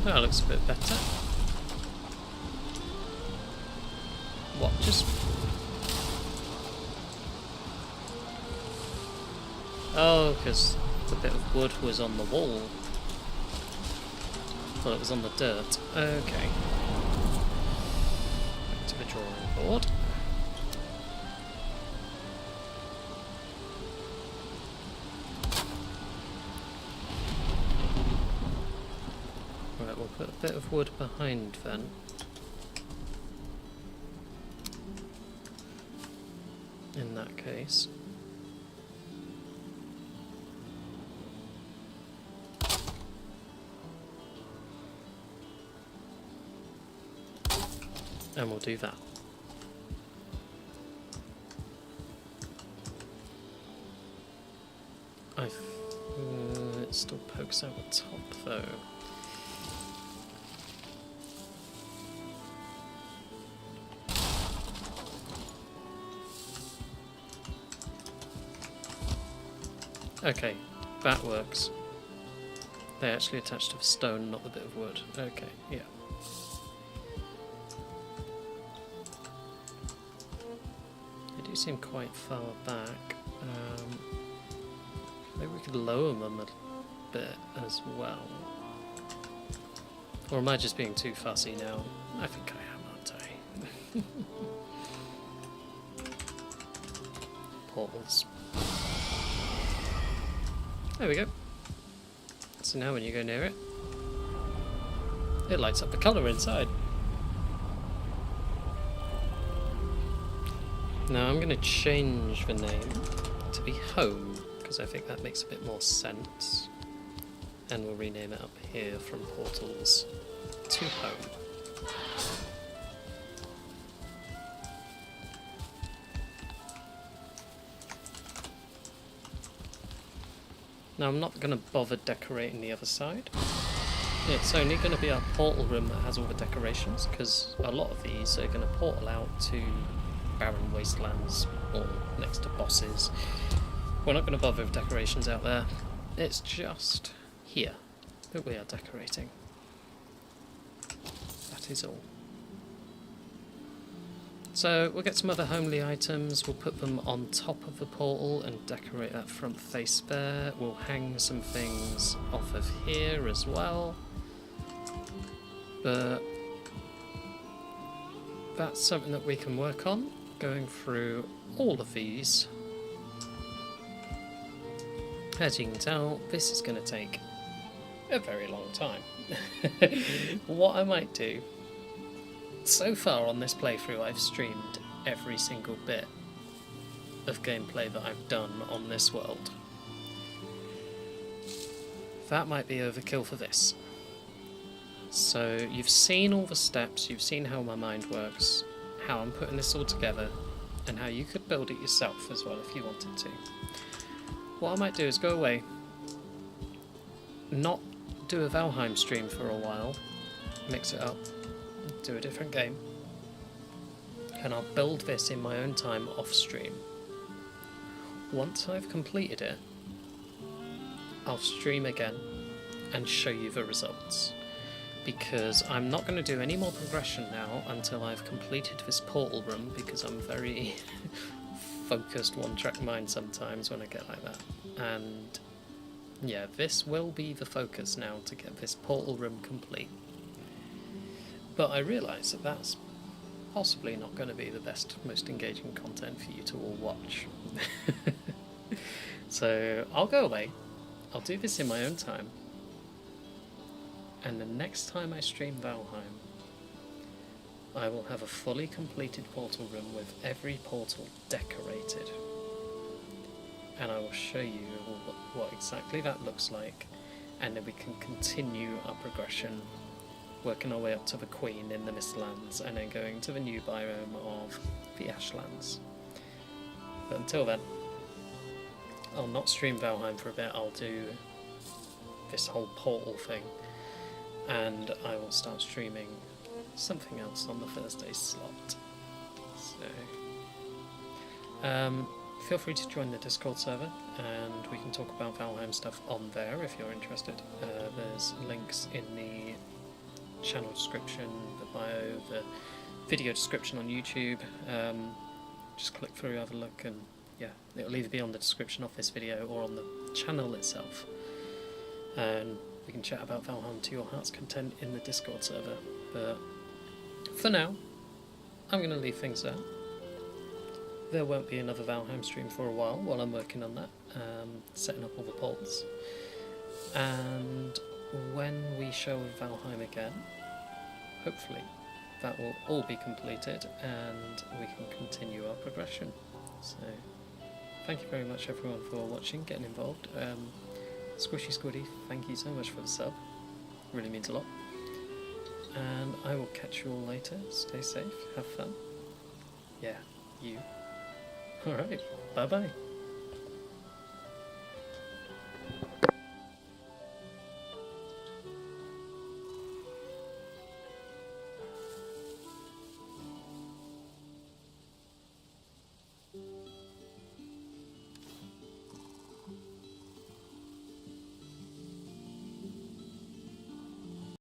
That looks a bit better. What, just... Oh, because the bit of wood was on the wall. Well, it was on the dirt. Okay. Back to the drawing board. Right, we'll put a bit of wood behind then. In that case. And we'll do that. It still pokes out the top though. Okay, that works. They actually attached to the stone, not the bit of wood. Okay, yeah. They do seem quite far back. Maybe we could lower them a bit as well. Or am I just being too fussy now? I think I am, aren't I? Portals. There we go. So now when you go near it, it lights up the colour inside. Now I'm going to change the name to be Home, because I think that makes a bit more sense. And we'll rename it up here from Portals to Home. Now I'm not going to bother decorating the other side. It's only going to be our portal room that has all the decorations, because a lot of these are going to portal out to barren wastelands or next to bosses. We're not going to bother with decorations out there. It's just here that we are decorating. That is all. So we'll get some other homely items, we'll put them on top of the portal and decorate that front face there. We'll hang some things off of here as well. But that's something that we can work on, going through all of these. As you can tell, this is going to take a very long time. What I might do, so far on this playthrough I've streamed every single bit of gameplay that I've done on this world. That might be overkill for this. So you've seen all the steps, you've seen how my mind works, how I'm putting this all together, and how you could build it yourself as well if you wanted to. What I might do is go away, not do a Valheim stream for a while, mix it up, do a different game, and I'll build this in my own time off stream. Once I've completed it, I'll stream again and show you the results. because I'm not going to do any more progression now until I've completed this portal room, because I'm very focused one-track mind sometimes when I get like that. And yeah, this will be the focus now, to get this portal room complete. But I realise that that's possibly not going to be the best, most engaging content for you to all watch. So I'll go away, I'll do this in my own time, and the next time I stream Valheim, I will have a fully completed portal room with every portal decorated, and I will show you what exactly that looks like, and then we can continue our progression, working our way up to the Queen in the Mistlands, and then going to the new biome of the Ashlands. But until then, I'll not stream Valheim for a bit. I'll do this whole portal thing, and I will start streaming something else on the Thursday slot. So feel free to join the Discord server, and we can talk about Valheim stuff on there if you're interested. There's links in the channel description, the bio, the video description on YouTube. Just click through, have a look, and yeah, it'll either be on the description of this video or on the channel itself. And we can chat about Valheim to your heart's content in the Discord server. But for now, I'm going to leave things there. There won't be another Valheim stream for a while I'm working on that, setting up all the ports. And when we show Valheim again, hopefully that will all be completed and we can continue our progression. So thank you very much everyone for watching, getting involved. Squishy Squiddy, thank you so much for the sub, really means a lot. And I will catch you all later. Stay safe, have fun. Yeah, you. Alright, bye bye.